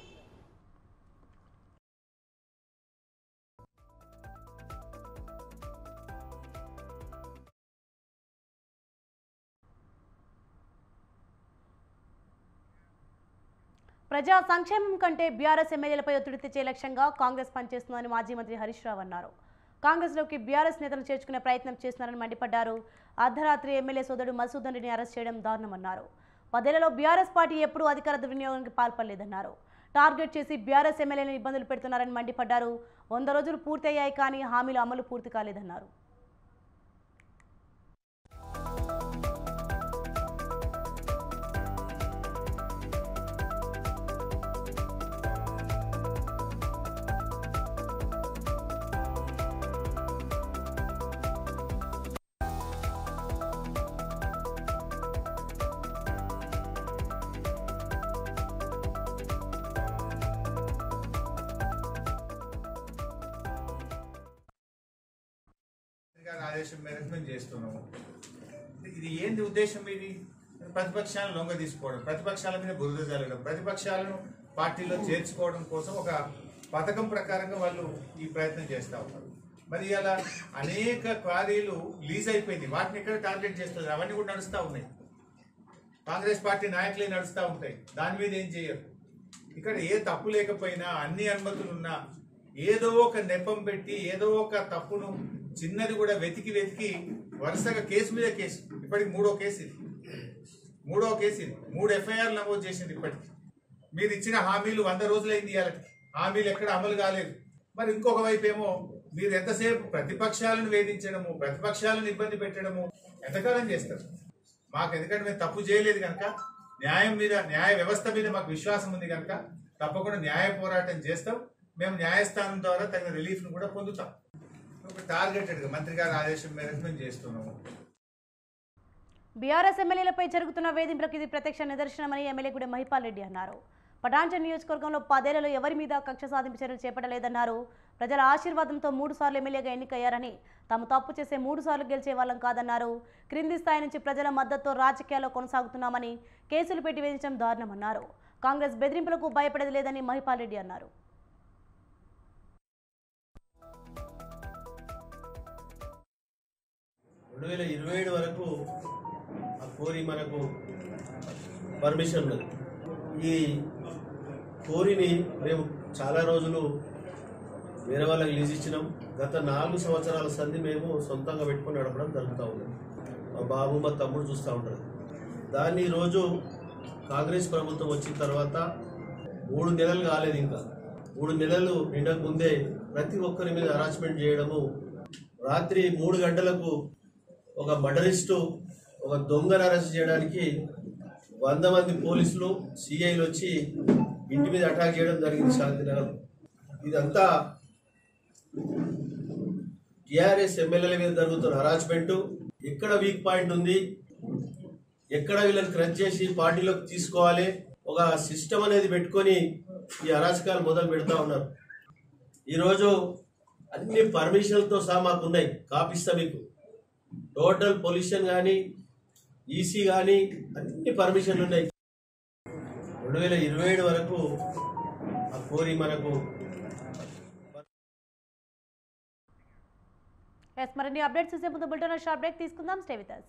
ప్రజా సంక్షేమం కంటే బీఆర్ఎస్ ఎమ్మెల్యేలపై ఒత్తిడి తెచ్చే లక్ష్యంగా కాంగ్రెస్ పనిచేస్తుందని మాజీ మంత్రి హరీష్ రావు అన్నారు. కాంగ్రెస్లోకి బీఆర్ఎస్ నేతలు చేర్చుకునే ప్రయత్నం చేస్తున్నారని మండిపడ్డారు. అర్ధరాత్రి ఎమ్మెల్యే సోదరుడు మసూద్ రెడ్డిని అరెస్ట్ చేయడం దారుణమన్నారు. 10 ఏళ్లలో బీఆర్ఎస్ పార్టీ ఎప్పుడూ అధికార దుర్వినియోగానికి పాల్పడలేదన్నారు. టార్గెట్ చేసి బీఆర్ఎస్ ఎమ్మెల్యేలను ఇబ్బందులు పెడుతున్నారని మండిపడ్డారు. 100 రోజులు పూర్తయ్యాయి కానీ హామీల అమలు పూర్తి కాలేదన్నారు. ఆదేశం మేరకు మేము చేస్తున్నాము. ఇది ఏంటి ఉద్దేశం? ఇది ప్రతిపక్షాలను లొంగ తీసుకోవడం, ప్రతిపక్షాల మీద బురద జల్లడం, ప్రతిపక్షాలను పార్టీలో చేర్చుకోవడం కోసం ఒక పథకం ప్రకారంగా వాళ్ళు ఈ ప్రయత్నం చేస్తూ ఉన్నారు. మరి అలా అనేక క్వారీలు లీజ్ అయిపోయింది. వాటిని ఎక్కడ టార్గెట్ చేస్తారు? అవన్నీ కూడా నడుస్తూ ఉన్నాయి. కాంగ్రెస్ పార్టీ నాయకులే నడుస్తూ ఉంటాయి. దాని మీద ఏం చేయరు. ఇక్కడ ఏ తప్పు లేకపోయినా, అన్ని అనుమతులు ఉన్నా, ఏదో ఒక నెపం పెట్టి ఏదో ఒక తప్పును చిన్నది కూడా వెతికి వరుసగా కేసు మీద కేసు. ఇప్పటికి 3వ కేసు ఇది. 3 ఎఫ్ఐఆర్లు నమోదు చేసింది. ఇప్పటికి మీరు ఇచ్చిన హామీలు 100 రోజులైంది. ఇవాళకి హామీలు ఎక్కడ అమలు కాలేదు. మరి ఇంకొక వైపు ఏమో మీరు ఎంతసేపు ప్రతిపక్షాలను వేధించడము, ప్రతిపక్షాలను ఇబ్బంది పెట్టడము ఎంతకాలం చేస్తారు? మాకు ఎందుకంటే మేము తప్పు చేయలేదు కనుక, న్యాయ వ్యవస్థ మీద మాకు విశ్వాసం ఉంది కనుక తప్పకుండా న్యాయ పోరాటం చేస్తాం. మేము న్యాయస్థానం ద్వారా తగిన రిలీఫ్ను కూడా పొందుతాం. టార్గెటెడ్గా మంత్రి గారి ఆదేశం మేరకు మేము చేస్తున్నాము. బీఆర్ఎస్ ఎమ్మెల్యేలపై జరుగుతున్న వేధింపులకు ఇది ప్రత్యక్ష నిదర్శనమని ఎమ్మెల్యే గుడి మహిపాల్ రెడ్డి అన్నారు. పటాన్చెరు నియోజకవర్గంలో 10 ఏళ్లలో ఎవరి మీద కక్ష సాధింపు చర్యలు చేపట్టలేదన్నారు. ప్రజల ఆశీర్వాదంతో 3 సార్లు ఎమ్మెల్యేగా ఎన్నికయ్యారని, తాము తప్పు చేసే 3 సార్లు గెలిచే వాళ్ళం కాదన్నారు. క్రింది స్థాయి నుంచి ప్రజల మద్దతుతో రాజకీయాల్లో కొనసాగుతున్నామని, కేసులు పెట్టి వేధించడం దారుణమన్నారు. కాంగ్రెస్ బెదిరింపులకు భయపడేది లేదని మహిపాల్ రెడ్డి అన్నారు. 2027 వరకు ఆ కోరి మనకు పర్మిషన్ ఉన్నది. ఈ కోరిని మేము చాలా రోజులు వేరే వాళ్ళకి లీజ్ ఇచ్చినాం. గత 4 సంవత్సరాల సంధి మేము సొంతంగా పెట్టుకుని నడపడం జరుగుతూ ఉన్నది. మా బాబు మా తమ్ముడు చూస్తూ ఉంటారు. దాన్ని ఈరోజు కాంగ్రెస్ ప్రభుత్వం వచ్చిన తర్వాత 3 నెలలు కాలేదు, ఇంకా 3 నెలలు నిండక ముందే ప్రతి ఒక్కరి మీద హరాస్మెంట్ చేయడము, రాత్రి 3 గంటలకు ఒక మర్డరిస్టు, ఒక దొంగను అరెస్ట్ చేయడానికి 100 మంది పోలీసులు, సిఐలు వచ్చి ఇంటి మీద అటాక్ చేయడం జరిగింది శాంతినగర్. ఇదంతా టీఆర్ఎస్ ఎమ్మెల్యేల మీద జరుగుతున్న హరాస్మెంటు. ఎక్కడ వీక్ పాయింట్ ఉంది, ఎక్కడ వీళ్ళని క్రష్ చేసి పార్టీలోకి తీసుకోవాలి, ఒక సిస్టమ్ అనేది పెట్టుకొని ఈ అరాచకాలు మొదలు పెడతా ఉన్నారు. ఈరోజు అన్ని పర్మిషన్లతో సహా మాకు ఉన్నాయి, కాపిస్తా మీకు. టోటల్ పొల్యూషన్ కానీ ఈసీ కానీ అన్ని పర్మిషన్లు ఉన్నాయి. 2027 వరకు ఆ కోరి మనకు మరిన్ని అప్డేట్స్ చూసే ముందు బులెటిన్ షార్ట్ బ్రేక్ తీసుకుందాం. Stay with us.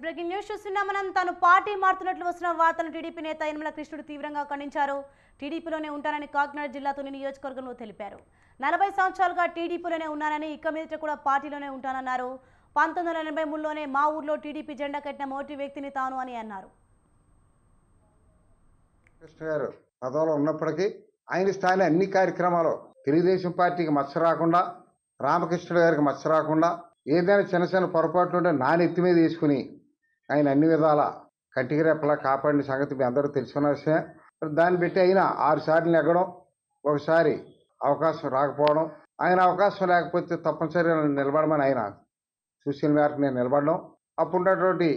Breaking news చూస్తున్నాం మనం. తాను పార్టీ మారుతున్నట్లు వస్తున్న వార్తలను టీడీపీ నేత యనమల కృష్ణుడు తీవ్రంగా ఖండించారు. టీడీపీలోనే ఉంటానని కాకినాడ జిల్లా తుని నియోజకవర్గంలో తెలిపారు. 40 సంవత్సరాలుగా టీడీపీలోనే ఉన్నానని ఇక మీదట కూడా పార్టీలోనే ఉంటానన్నారు. 1983లోనే మా ఊర్లో టీడీపీ జెండా కట్టిన మొదటి వ్యక్తిని తాను అని అన్నారు. కృష్ణ గారు పదవిలో ఉన్నప్పటికీ ఆయన స్థాయి అన్ని కార్యక్రమాలు తెలుగుదేశం పార్టీకి మచ్చ రాకుండా, రామకృష్ణుడు గారికి మచ్చ రాకుండా, ఏదైనా చిన్న చిన్న పొరపాట్లు ఉంటే నా నెత్తి మీద వేసుకుని ఆయన అన్ని విధాల కంటికి రెప్పలా కాపాడిన సంగతి మీ అందరూ తెలుసుకున్న విషయమే. దాన్ని బట్టి అయినా 6 సార్లు నెగ్గడం, ఒకసారి అవకాశం రాకపోవడం, ఆయన అవకాశం లేకపోతే తప్పనిసరిగా నిలబడమని ఆయన సూచన మేరకు నేను నిలబడడం, అప్పుడున్నటువంటి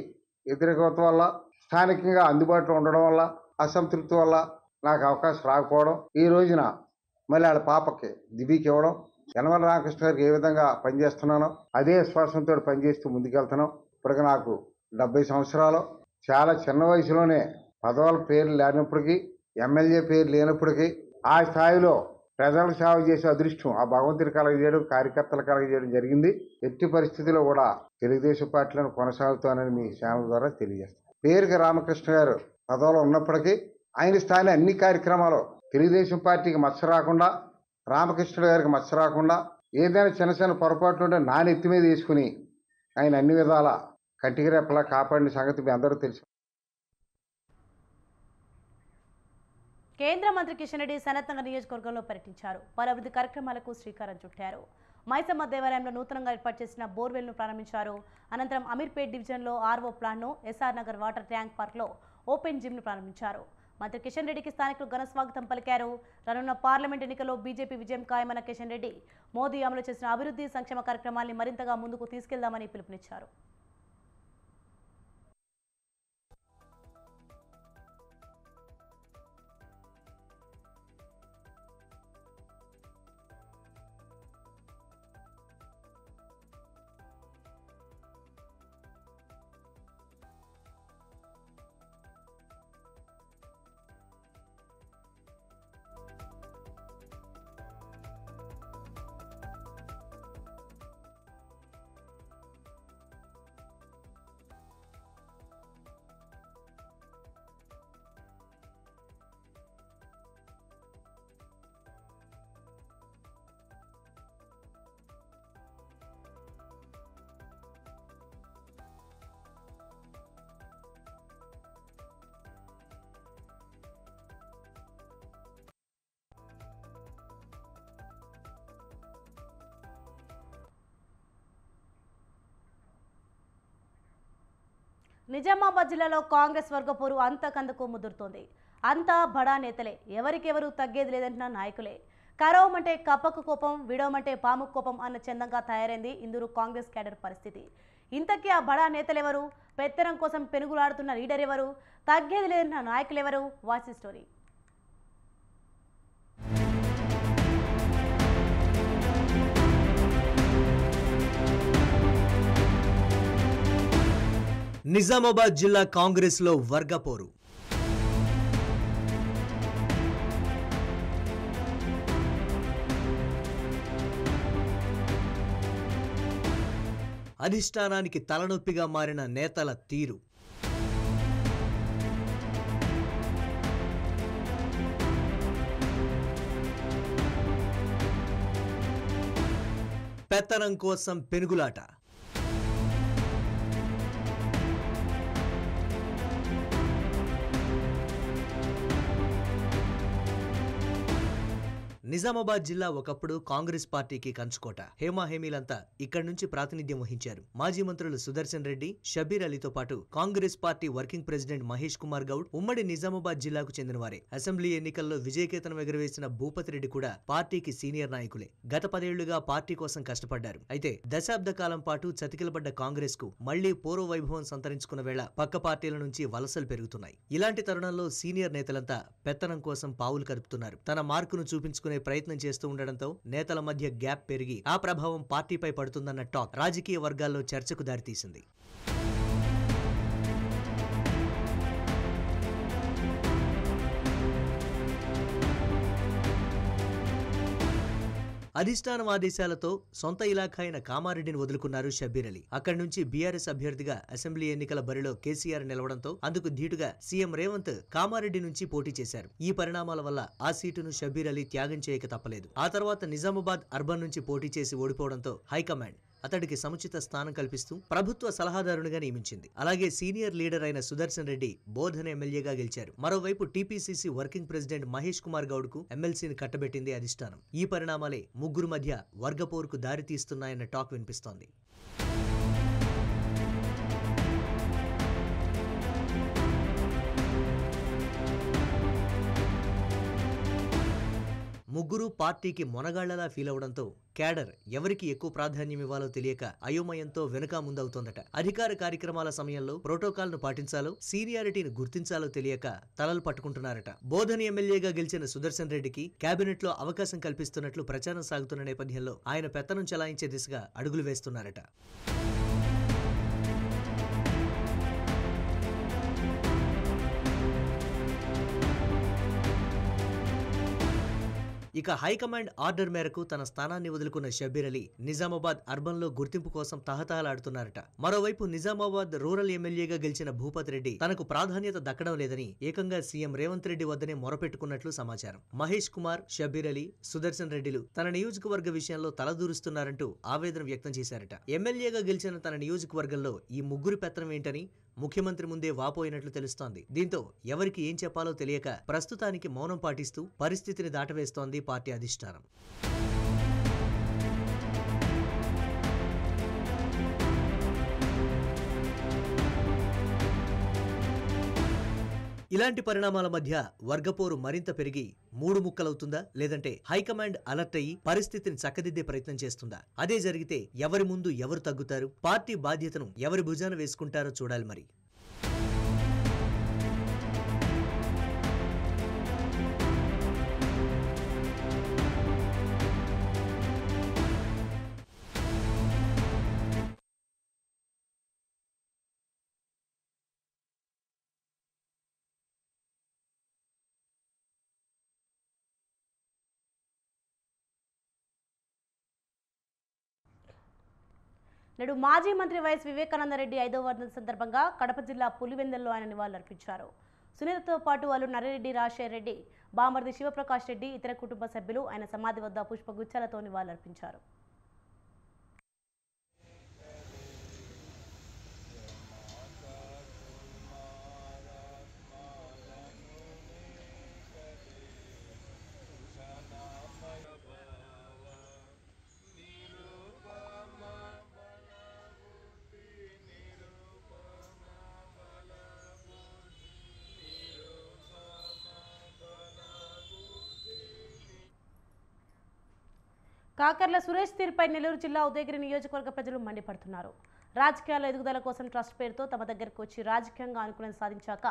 వ్యతిరేకత వల్ల, స్థానికంగా అందుబాటులో ఉండడం వల్ల, అసంతృప్తి వల్ల నాకు అవకాశం రాకపోవడం, ఈ రోజున మళ్ళీ వాళ్ళ పాపకి దిబీకి ఇవ్వడం, యనమల రామకృష్ణ గారికి ఏ విధంగా పనిచేస్తున్నానో అదే విశ్వాసంతో పనిచేస్తూ ముందుకెళ్తున్నాం. ఇప్పటికి నాకు 70 సంవత్సరాలు. చాలా చిన్న వయసులోనే పదవుల పేర్లు లేనప్పటికీ, ఎమ్మెల్యే పేరు లేనప్పటికీ ఆ స్థాయిలో ప్రజలకు సేవ చేసే అదృష్టం ఆ భగవంతుడి కలగజేయడం, కార్యకర్తలు కలగజేయడం జరిగింది. ఎట్టి పరిస్థితుల్లో కూడా తెలుగుదేశం పార్టీలను కొనసాగుతానని మీ ఛానల్ ద్వారా తెలియజేస్తాను. పేరుకి రామకృష్ణ గారు పదవిలో ఉన్నప్పటికీ ఆయన స్థాయి అన్ని కార్యక్రమాలు తెలుగుదేశం పార్టీకి మచ్చ రాకుండా, రామకృష్ణుడు గారికి మచ్చ రాకుండా, ఏదైనా చిన్న చిన్న పొరపాట్లు ఉంటే నా నెత్తి మీద వేసుకుని ఆయన అన్ని విధాల కంటికి రెప్పలా కాపాడిన సంగతి మీ అందరూ తెలుసు. కేంద్ర మంత్రి కిషన్ రెడ్డి సనత్నగర్ నియోజకవర్గంలో పర్యటించారు. పలు అభివృద్ధి కార్యక్రమాలకు శ్రీకారం చుట్టారు. మైసమ్మ దేవాలయంలో నూతనంగా ఏర్పాటు చేసిన బోర్వెల్ను ప్రారంభించారు. అనంతరం అమీర్పేట్ డివిజన్లో ఆర్ఓ ప్లాంట్ను, ఎస్ఆర్ నగర్ వాటర్ ట్యాంక్ పార్క్లో ఓపెన్ జిమ్ను ప్రారంభించారు. మంత్రి కిషన్ రెడ్డికి స్థానికులు ఘన స్వాగతం పలికారు. రానున్న పార్లమెంట్ ఎన్నికల్లో బీజేపీ విజయం ఖాయమన్న కిషన్ రెడ్డి మోదీ అమలు చేసిన అభివృద్ధి సంక్షేమ కార్యక్రమాల్ని మరింతగా ముందుకు తీసుకెళ్దామని పిలుపునిచ్చారు. నిజామాబాద్ జిల్లాలో కాంగ్రెస్ వర్గపోరు అంతకంతకు ముదురుతోంది. అంతా బడా నేతలే, ఎవరికెవరు తగ్గేది లేదంటున్న నాయకులే. కరవమంటే కప్పకు కోపం, విడవమంటే పాముకు కోపం అన్న చందంగా తయారైంది ఇందూరు కాంగ్రెస్ క్యాడర్ పరిస్థితి. ఇంతకీ ఆ బడా నేతలెవరు? పెత్తనం కోసం పెనుగులాడుతున్న లీడర్ ఎవరు? తగ్గేది లేదంటున్న నాయకులెవరు? వాసి స్టోరీ. నిజామాబాద్ జిల్లా కాంగ్రెస్లో వర్గపోరు. అధిష్టానానికి తలనొప్పిగా మారిన నేతల తీరు. పెత్తనం కోసం పెనుగులాట. నిజామాబాద్ జిల్లా ఒకప్పుడు కాంగ్రెస్ పార్టీకి కంచుకోట. హేమాహేమీలంతా ఇక్కడి నుంచి ప్రాతినిధ్యం వహించారు. మాజీ మంత్రులు సుదర్శన్ రెడ్డి, షబీర్ అలీతో పాటు Congress party working president Mahesh Kumar Goud ఉమ్మడి నిజామాబాద్ జిల్లాకు చెందినవారే. అసెంబ్లీ ఎన్నికల్లో విజయకేతనం ఎగురవేసిన భూపతి రెడ్డి కూడా పార్టీకి సీనియర్ నాయకులే. గత 10 ఏళ్లుగా పార్టీ కోసం కష్టపడ్డారు. అయితే దశాబ్ద కాలం పాటు చతికిలబడ్డ కాంగ్రెస్ కు మళ్లీ పూర్వ వైభవం సంతరించుకున్న వేళ పక్క పార్టీల నుంచి వలసలు పెరుగుతున్నాయి. ఇలాంటి తరుణంలో సీనియర్ నేతలంతా పెత్తనం కోసం పావులు కదుపుతున్నారు. తన మార్కును చూపించుకునే ప్రయత్నం చేస్తూ ఉండడంతో నేతల మధ్య గ్యాప్ పెరిగి ఆ ప్రభావం పార్టీపై పడుతుందన్న టాక్ రాజకీయ వర్గాల్లో చర్చకు దారితీసింది. అధిష్టానం ఆదేశాలతో సొంత ఇలాఖా అయిన కామారెడ్డిని వదులుకున్నారు షబీర్ అలీ. అక్కడి నుంచి బీఆర్ఎస్ అభ్యర్థిగా అసెంబ్లీ ఎన్నికల బరిలో కేసీఆర్ నిలవడంతో అందుకు ధీటుగా సీఎం రేవంత్ కామారెడ్డి నుంచి పోటీ చేశారు. ఈ పరిణామాల వల్ల ఆ సీటును షబీర్ అలీ త్యాగం చేయక తప్పలేదు. ఆ తర్వాత నిజామాబాద్ అర్బన్ నుంచి పోటీ చేసి ఓడిపోవడంతో హైకమాండ్ అతడికి సముచిత స్థానం కల్పిస్తూ ప్రభుత్వ సలహాదారునిగా నియమించింది. అలాగే సీనియర్ లీడర్ అయిన సుదర్శన్ రెడ్డి బోధన ఎమ్మెల్యేగా గెలిచారు. మరోవైపు TPCC working president Mahesh Kumar Goud కు ఎమ్మెల్సీని కట్టబెట్టింది అధిష్టానం. ఈ పరిణామాలే ముగ్గురు మధ్య వర్గపోరుకు దారి తీస్తున్నాయన్న టాక్ వినిపిస్తోంది. ముగ్గురు పార్టీకి మొనగాళ్లలా ఫీల్ అవడంతో క్యాడర్ ఎవరికి ఎక్కువ ప్రాధాన్యం ఇవ్వాలో తెలియక అయోమయంతో వెనుక ముందవుతోందట. అధికార కార్యక్రమాల సమయంలో ప్రోటోకాల్ ను పాటించాలో, సీనియారిటీని గుర్తించాలో తెలియక తలలు పట్టుకుంటున్నారట. బోధని ఎమ్మెల్యేగా గెలిచిన సుదర్శన్ రెడ్డికి కేబినెట్ లో అవకాశం కల్పిస్తున్నట్లు ప్రచారం సాగుతున్న నేపథ్యంలో ఆయన పెత్తనం చెలాయించే దిశగా అడుగులు వేస్తున్నారట. ఇక హైకమాండ్ ఆర్డర్ మేరకు తన స్థానాన్ని వదులుకున్న షబీర్ అలీ నిజామాబాద్ అర్బన్ లో గుర్తింపు కోసం తహతహలాడుతున్నారట. మరోవైపు నిజామాబాద్ రూరల్ ఎమ్మెల్యేగా గెలిచిన భూపతి రెడ్డి తనకు ప్రాధాన్యత దక్కడం లేదని ఏకంగా సీఎం రేవంత్ రెడ్డి వద్దనే మొరపెట్టుకున్నట్లు సమాచారం. మహేష్ కుమార్, షబీర్ అలీ, సుదర్శన్ రెడ్డిలు తన నియోజకవర్గ విషయంలో తలదూరుస్తున్నారంటూ ఆవేదన వ్యక్తం చేశారట. ఎమ్మెల్యేగా గెలిచిన తన నియోజకవర్గంలో ఈ ముగ్గురు పెత్తనం ఏంటని ముఖ్యమంత్రి ముందే వాపోయినట్లు తెలుస్తోంది. దీంతో ఎవరికి ఏం చెప్పాలో తెలియక ప్రస్తుతానికి మౌనం పాటిస్తూ పరిస్థితిని దాటవేస్తోంది పార్టీ అధిష్టానం. ఇలాంటి పరిణామాల మధ్య వర్గపోరు మరింత పెరిగి 3 ముక్కలవుతుందా, లేదంటే హైకమాండ్ అలర్ట్ అయ్యి పరిస్థితిని చక్కదిద్దే ప్రయత్నం చేస్తుందా? అదే జరిగితే ఎవరి ముందు ఎవరు తగ్గుతారు, పార్టీ బాధ్యతను ఎవరి భుజాన వేసుకుంటారో చూడాలి మరి. నేడు మాజీ మంత్రి వైఎస్ వివేకానందరెడ్డి 5వ వర్ధంతి సందర్భంగా కడప జిల్లా పులివెందుల్లో ఆయన నివాళులర్పించారు. సునీతతో పాటు వాళ్ళు నర్రెడ్డి, రాజశేఖర్ రెడ్డి, బామర్ది శివప్రకాష్ రెడ్డి, ఇతర కుటుంబ సభ్యులు ఆయన సమాధి వద్ద పుష్పగుచ్చాలతో నివాళులర్పించారు. కాకర్ల సురేష్ తీరుపై నెల్లూరు జిల్లా ఉదయగిరి నియోజకవర్గ ప్రజలు మండిపడుతున్నారు. రాజకీయాల ఎదుగుదల కోసం ట్రస్ట్ పేరుతో తమ దగ్గరకు వచ్చి రాజకీయంగా అనుకుని సాధించాక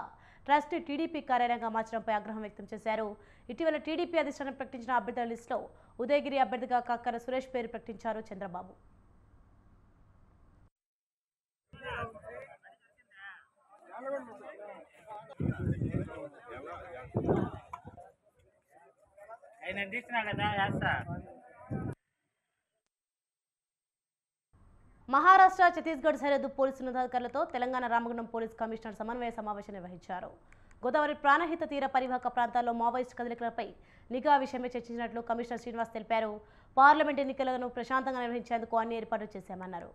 ట్రస్ట్ టీడీపీ కార్యాలయంగా మార్చడంపై ఆగ్రహం వ్యక్తం చేశారు. ఇటీవల టీడీపీ అధిష్టానం ప్రకటించిన అభ్యర్థుల లిస్టులో ఉదయగిరి అభ్యర్థిగా కాకర్ల సురేష్ పేరు ప్రకటించారు చంద్రబాబు. మహారాష్ట్ర ఛత్తీస్గఢ్ సరిహద్దు పోలీసు ఉన్నతాధికారులతో తెలంగాణ రామగుండం పోలీస్ కమిషనర్ సమన్వయ సమావేశం నిర్వహించారు. గోదావరి ప్రాణహిత తీర పరివాహక ప్రాంతాల్లో మావోయిస్టు కదలికలపై నిఘా విషయమై చర్చించినట్లు కమిషనర్ శ్రీనివాస్ తెలిపారు. పార్లమెంట్ ఎన్నికలను ప్రశాంతంగా నిర్వహించేందుకు అన్ని ఏర్పాట్లు చేశామన్నారు.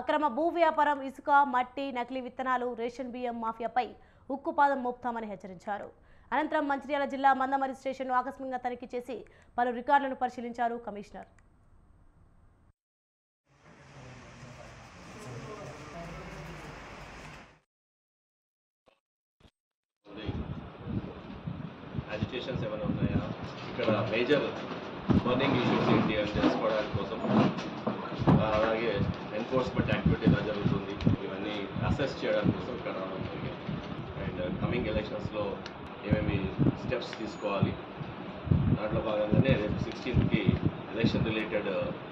అక్రమ భూ వ్యాపారం, ఇసుక, మట్టి, నకిలీ విత్తనాలు, రేషన్ బియ్యం మాఫియాపై ఉక్కుపాదం మోపుతామని హెచ్చరించారు. అనంతరం మంచిర్యాల జిల్లా మందమరి స్టేషన్ను ఆకస్మికంగా తనిఖీ చేసి పలు రికార్డులను పరిశీలించారు కమిషనర్. అజిటేషన్స్ ఏమైనా ఉన్నాయా, ఇక్కడ మేజర్ బర్నింగ్ ఇష్యూస్ ఏంటి అని తెలుసుకోవడానికి కోసం, అలాగే ఎన్ఫోర్స్మెంట్ యాక్టివిటీ ఎలా జరుగుతుంది ఇవన్నీ అసెస్ చేయడానికి కోసం ఇక్కడ రావడం జరిగింది. అండ్ కమింగ్ ఎలక్షన్స్లో ఏమేమి స్టెప్స్ తీసుకోవాలి, దాంట్లో భాగంగానే రేపు 16కి election related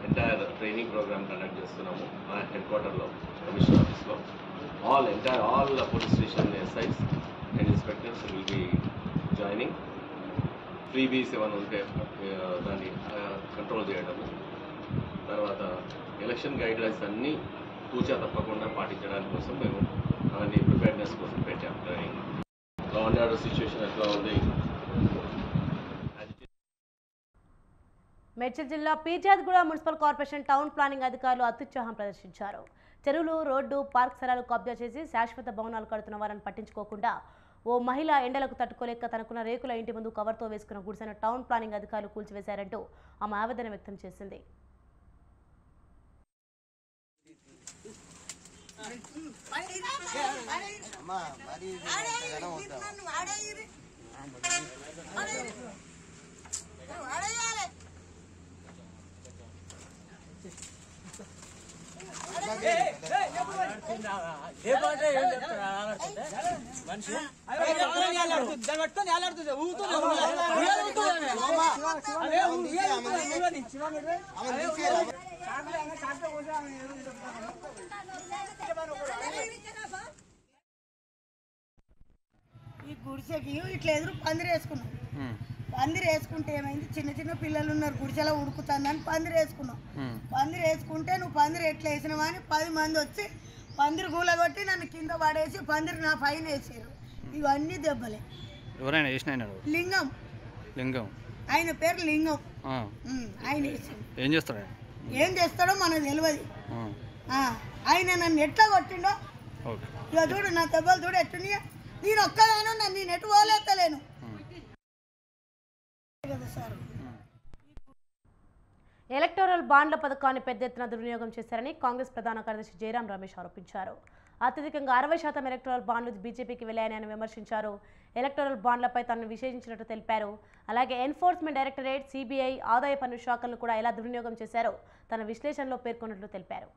entire training programme conduct చేస్తున్నాము మా హెడ్ క్వార్టర్లో కమిషనర్ ఆఫీస్లో. All police station SIs and inspectors will be joining. Freebies ఏమైనా ఉంటే దాన్ని కంట్రోల్ చేయడము, తర్వాత ఎలక్షన్ గైడ్ లైన్స్ అన్నీ తూచా తప్పకుండా పాటించడానికి కోసం మేము అవన్నీ ప్రిపేర్నెస్ కోసం పెట్టాము training. Law and order situation ఎట్లా ఉంది. మేడ్చల్ జిల్లా పీర్జాద్గూడ మున్సిపల్ కార్పొరేషన్ టౌన్ ప్లానింగ్ అధికారులు అత్యుత్సాహం ప్రదర్శించారు. చెరువులు, రోడ్డు, పార్క్ స్థలాలు కబ్జా చేసి శాశ్వత భవనాలు కడుతున్న వారిని పట్టించుకోకుండా ఓ మహిళ ఎండలకు తట్టుకోలేక తనకున్న రేకుల ఇంటి ముందు కవర్తో వేసుకున్న గుడిసెను టౌన్ ప్లానింగ్ అధికారులు కూల్చివేశారంటూ ఆమె ఆవేదన వ్యక్తం చేసింది. ఈ గుడిసెకి ఇట్లా ఎదురు పందిరి వేసుకున్నాం. పందిరి వేసుకుంటే ఏమైంది, చిన్న చిన్న పిల్లలు ఉన్నారు, గుడిసెలో ఉడుకుతుందని పందిరి వేసుకున్నాం. పందిరి వేసుకుంటే నువ్వు పందిరి ఎట్లా వేసినావా అని 10 మంది వచ్చి పందిరి కూలగొట్టి నన్ను కింద పడేసి పందిరి నా పైన వేసారు. ఇవన్నీ దెబ్బలే. ఎవరైనా వేసిన లింగం లింగం ఆయన పేరు లింగం. ఆయన వేసాడు. ఏం చేస్తాడో మనకు తెలియదు. ఆయన నన్ను ఎట్లా కొట్టిండో ఇక చూడు, నా దెబ్బలు చూడు ఎట్టున్నాయో. నేను ఒక్కదాను, నన్ను నేను ఎటు పోలేస్తలేను కదా సార్. ఎలక్టోరల్ బాండ్ల పథకాన్ని పెద్ద ఎత్తున దుర్వినియోగం చేశారని కాంగ్రెస్ ప్రధాన కార్యదర్శి జయరాం రమేష్ ఆరోపించారు. అత్యధికంగా 60% ఎలక్టోరల్ బాండ్లు బీజేపీకి వెళ్లాయని ఆయన విమర్శించారు. ఎలక్టోరల్ బాండ్లపై తనను విశ్లేషించినట్టు తెలిపారు. అలాగే ఎన్ఫోర్స్మెంట్ డైరెక్టరేట్, సిబిఐ, ఆదాయ పన్ను శాఖలను కూడా ఎలా దుర్వినియోగం చేశారో తన విశ్లేషణలో పేర్కొన్నట్లు తెలిపారు.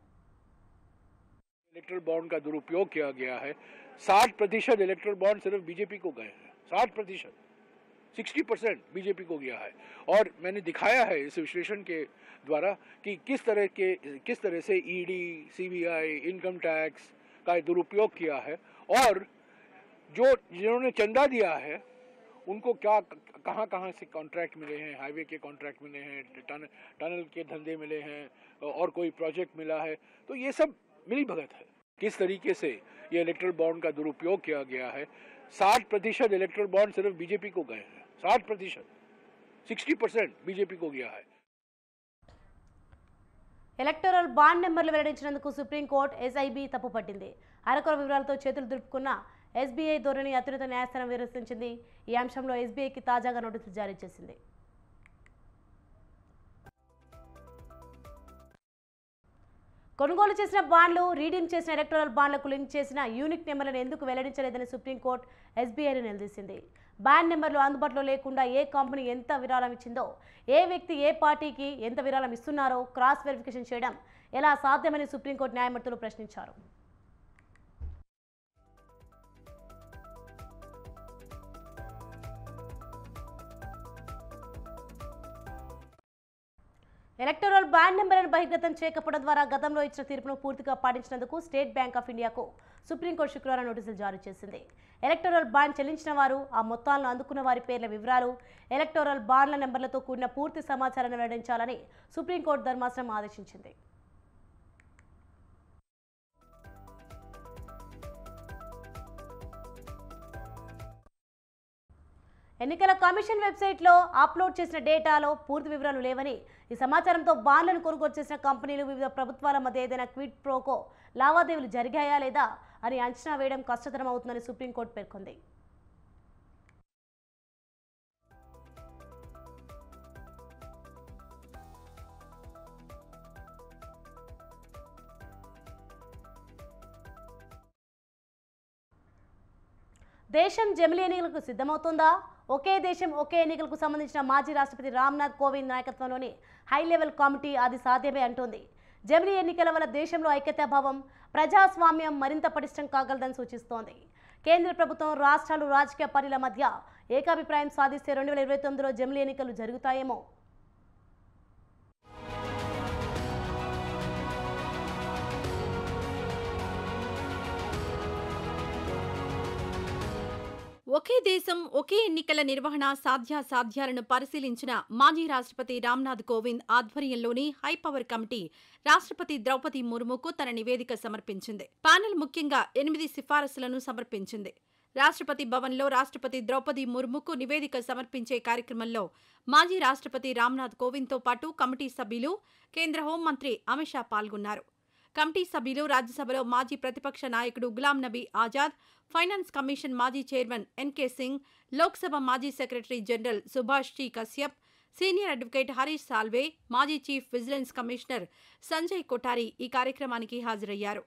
इलेक्ट्रल बॉन्ड का दुरुपयोग किया गया है. 60% इलेक्ट्रल बॉन्ड सिर्फ बीजेपी को गए हैं. 60%, 60% बीजेपी को गया है. और मैंने दिखाया है इस विश्लेषण के द्वारा कि किस तरह से ईडी, सीबीआई, इनकम टैक्स का दुरुपयोग किया है. और जिन्होंने चंदा दिया है उनको कहाँ से कॉन्ट्रैक्ट मिले हैं. हाईवे के कॉन्ट्रैक्ट मिले हैं, टनल के धंधे मिले हैं, और कोई प्रोजेक्ट मिला है. तो ये सब मिली भगत है. किस तरीके से ये इलेक्ट्रल बॉन्ड का दुरुपयोग किया गया है. 60% इलेक्ट्रल बॉन्ड सिर्फ बीजेपी को गए हैं. 60%, 60% बीजेपी को गया है. ఎలక్టోరల్ బాండ్ నెంబర్లు వెల్లడించినందుకు సుప్రీంకోర్టు ఎస్ఐబి తప్పుపట్టింది. అరకొర వివరాలతో చేతులు దులుపుకున్న ఎస్బీఐ ధోరణి అత్యున్నత న్యాయస్థానం విమర్శించింది. ఈ అంశంలో ఎస్బీఐకి తాజాగా నోటీసులు జారీ చేసింది. కొనుగోలు చేసిన బాండ్లు, రీడీమ్ చేసిన ఎలక్టోరల్ బాండ్లకు లింక్ చేసిన యూనిక్ నెంబర్లను ఎందుకు వెల్లడించలేదని సుప్రీంకోర్టు ఎస్బీఐని నిలదీసింది. బ్యాన్ నెంబర్లు అందుబాటులో లేకుండా ఏ కంపెనీ ఎంత విరాళం ఇచ్చిందో, ఏ వ్యక్తి ఏ పార్టీకి ఎంత విరాళం ఇస్తున్నారో క్రాస్ వెరిఫికేషన్ చేయడం ఎలా సాధ్యమని సుప్రీంకోర్టు న్యాయమూర్తులు ప్రశ్నించారు. ఎలక్టోరల్ బ్యాండ్ నెంబర్ను బహిర్గతం చేయకపోవడం ద్వారా గతంలో ఇచ్చిన తీర్పును పూర్తిగా పాటించినందుకు స్టేట్ బ్యాంక్ ఆఫ్ ఇండియాకు సుప్రీంకోర్టు శుక్రవారం నోటీసులు జారీ చేసింది. ఎలక్టోరల్ బాండ్ చెల్లించిన వారు, ఆ మొత్తాలను అందుకున్న వారి పేర్ల వివరాలు, ఎలక్టోరల్ బాండ్ల నెంబర్లతో కూడిన పూర్తి సమాచారాన్ని వెల్లడించాలని సుప్రీంకోర్టు ధర్మాసనం ఆదేశించింది. ఎన్నికల కమిషన్ వెబ్సైట్లో అప్లోడ్ చేసిన డేటాలో పూర్తి వివరాలు లేవని, ఈ సమాచారంతో బాండ్లను కొనుగోలు చేసిన కంపెనీలు వివిధ ప్రభుత్వాల మధ్య ఏదైనా క్విడ్ ప్రోకో లావాదేవీలు జరిగాయా లేదా అని అంచనా వేయడం కష్టతరం అవుతుందని సుప్రీంకోర్టు పేర్కొంది. దేశం జమిలీ ఎన్నికలకు సిద్ధమవుతుందా? ఒకే దేశం ఒకే ఎన్నికలకు సంబంధించిన మాజీ రాష్ట్రపతి రామ్నాథ్ కోవింద్ నాయకత్వంలోని హై లెవెల్ కమిటీ అది సాధ్యమే అంటోంది. జమిలీ ఎన్నికల వల్ల దేశంలో ఐక్యతాభావం, ప్రజాస్వామ్యం మరింత పటిష్టం కాగలదని సూచిస్తోంది. కేంద్ర ప్రభుత్వం, రాష్ట్రాలు, రాజకీయ పార్టీల మధ్య ఏకాభిప్రాయం సాధిస్తే 2029లో జమిలీ ఎన్నికలు జరుగుతాయేమో. ఒకే దేశం ఒకే ఎన్నికల నిర్వహణ సాధ్యాసాధ్యాలను పరిశీలించిన మాజీ రాష్ట్రపతి రామ్నాథ్ కోవింద్ ఆధ్వర్యంలోని హైపవర్ కమిటీ రాష్ట్రపతి ద్రౌపది ముర్ముకు తన నివేదిక సమర్పించింది. ప్యానెల్ ముఖ్యంగా 8 సిఫారసులను సమర్పించింది. రాష్ట్రపతి భవన్లో రాష్ట్రపతి ద్రౌపది ముర్ముకు నివేదిక సమర్పించే కార్యక్రమంలో మాజీ రాష్ట్రపతి రామ్నాథ్ కోవింద్తో పాటు కమిటీ సభ్యులు, కేంద్ర హోంమంత్రి అమిత్ షా పాల్గొన్నారు. కమిటీ సభ్యులు రాజ్యసభలో మాజీ ప్రతిపక్ష నాయకుడు గులాం నబీ ఆజాద్, ఫైనాన్స్ కమిషన్ మాజీ చైర్మన్ ఎన్కే సింగ్, లోక్సభ మాజీ సెక్రటరీ జనరల్ సుభాష్ చి కశ్యప్, సీనియర్ అడ్వకేట్ హరీష్ సాల్వే, మాజీ chief vigilance commissioner Sanjay Kothari ఈ కార్యక్రమానికి హాజరయ్యారు.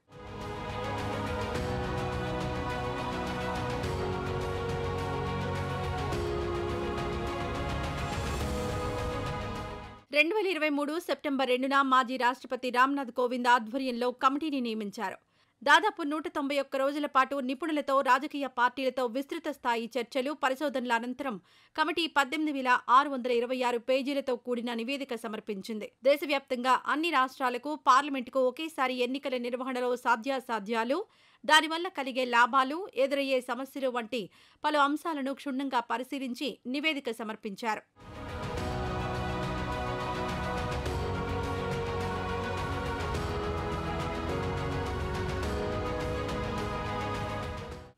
సెప్టెంబర్ 2న మాజీ రాష్ట్రపతి రామ్నాథ్ కోవింద్ ఆధ్వర్యంలో కమిటీని నియమించారు. దాదాపు 191 రోజుల పాటు నిపుణులతో, రాజకీయ పార్టీలతో విస్తృత స్థాయి చర్చలు, పరిశోధనల అనంతరం కమిటీ 18,626 పేజీలతో కూడిన నివేదిక సమర్పించింది. దేశవ్యాప్తంగా అన్ని రాష్ట్రాలకు, పార్లమెంటుకు ఒకేసారి ఎన్నికల నిర్వహణలో సాధ్యాసాధ్యాలు, దానివల్ల కలిగే లాభాలు, ఎదురయ్యే సమస్యలు వంటి పలు అంశాలను క్షుణ్ణంగా పరిశీలించి నివేదిక సమర్పించారు.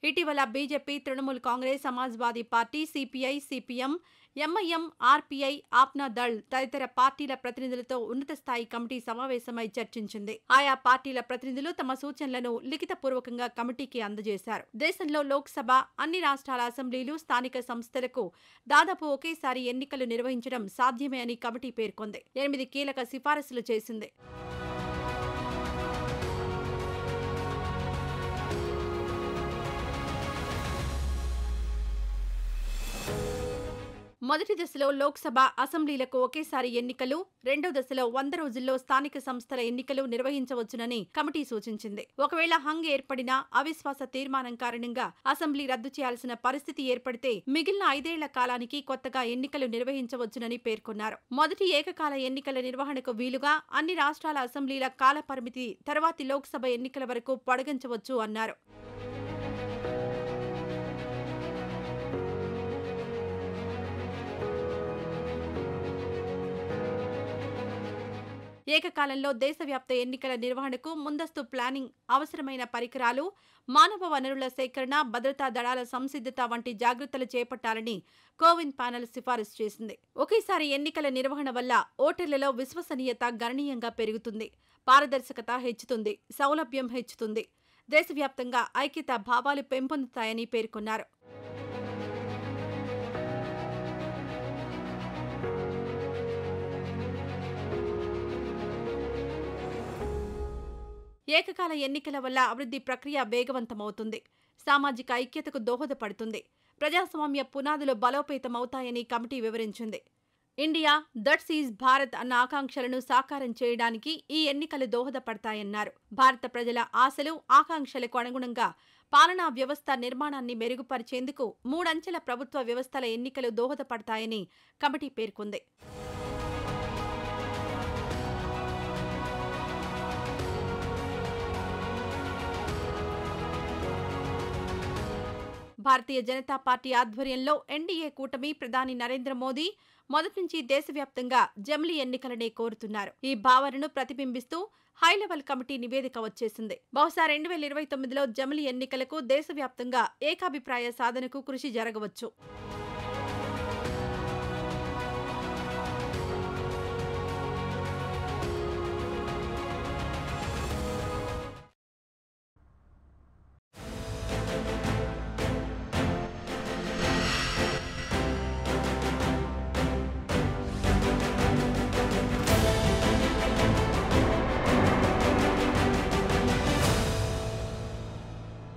ఇటీవల BJP, Trinamool Congress, Samajwadi party, CPI, CPM, MIM, RPI, Apna Dal తదితర పార్టీల ప్రతినిధులతో ఉన్నత స్థాయి కమిటీ సమావేశమై చర్చించింది. ఆయా పార్టీల ప్రతినిధులు తమ సూచనలను లిఖితపూర్వకంగా కమిటీకి అందజేశారు. దేశంలో లోక్సభ, అన్ని రాష్ట్రాల అసెంబ్లీలు, స్థానిక సంస్థలకు దాదాపు ఒకేసారి ఎన్నికలు నిర్వహించడం సాధ్యమే అని కమిటీ పేర్కొంది. 8 కీలక సిఫారసులు చేసింది. మొదటి దశలో లోక్సభ, అసెంబ్లీలకు ఒకేసారి ఎన్నికలు, రెండో దశలో 100 రోజుల్లో స్థానిక సంస్థల ఎన్నికలు నిర్వహించవచ్చునని కమిటీ సూచించింది. ఒకవేళ హంగ్ ఏర్పడినా, అవిశ్వాస తీర్మానం కారణంగా అసెంబ్లీ రద్దు చేయాల్సిన పరిస్థితి ఏర్పడితే మిగిలిన 5 ఏళ్ల కాలానికి కొత్తగా ఎన్నికలు నిర్వహించవచ్చునని పేర్కొన్నారు. మొదటి ఏకకాల ఎన్నికల నిర్వహణకు వీలుగా అన్ని రాష్ట్రాల అసెంబ్లీల కాల పరిమితి తర్వాతి లోక్సభ ఎన్నికల వరకు పొడిగించవచ్చు అన్నారు. ఏకకాలంలో దేశవ్యాప్త ఎన్నికల నిర్వహణకు ముందస్తు ప్లానింగ్, అవసరమైన పరికరాలు, మానవ వనరుల సేకరణ, భద్రతా దళాల సంసిద్ధత వంటి జాగ్రత్తలు చేపట్టాలని కోవింద్ ప్యానెల్ సిఫారసు చేసింది. ఒకేసారి ఎన్నికల నిర్వహణ వల్ల ఓటర్లలో విశ్వసనీయత గణనీయంగా పెరుగుతుంది, పారదర్శకత హెచ్చుతుంది, సౌలభ్యం హెచ్చుతుంది, దేశవ్యాప్తంగా ఐక్యతా భావాలు పెంపొందుతాయని పేర్కొన్నారు. ఏకకాల ఎన్నికల వల్ల అభివృద్ధి ప్రక్రియ వేగవంతమవుతుంది, సామాజిక ఐక్యతకు దోహదపడుతుంది, ప్రజాస్వామ్య పునాదులు బలోపేతమవుతాయని కమిటీ వివరించింది. ఇండియా దట్స్ ఈజ్ భారత్ అన్న ఆకాంక్షలను సాకారం చేయడానికి ఈ ఎన్నికలు దోహదపడతాయన్నారు. భారత ప్రజల ఆశలు, ఆకాంక్షలకు అనుగుణంగా పాలనా వ్యవస్థ నిర్మాణాన్ని మెరుగుపరిచేందుకు 3 అంచెల ప్రభుత్వ వ్యవస్థల ఎన్నికలు దోహదపడతాయని కమిటీ పేర్కొంది. భారతీయ జనతా పార్టీ ఆధ్వర్యంలో ఎన్డీఏ కూటమి ప్రధాని నరేంద్ర మోదీ మొదటి నుంచి దేశవ్యాప్తంగా జమిలీ ఎన్నికలనే కోరుతున్నారు. ఈ భావనను ప్రతిబింబిస్తూ హైలెవెల్ కమిటీ నివేదిక వచ్చేసింది. బహుశా 2029లో జమిలీ ఎన్నికలకు దేశవ్యాప్తంగా ఏకాభిప్రాయ సాధనకు కృషి జరగవచ్చు.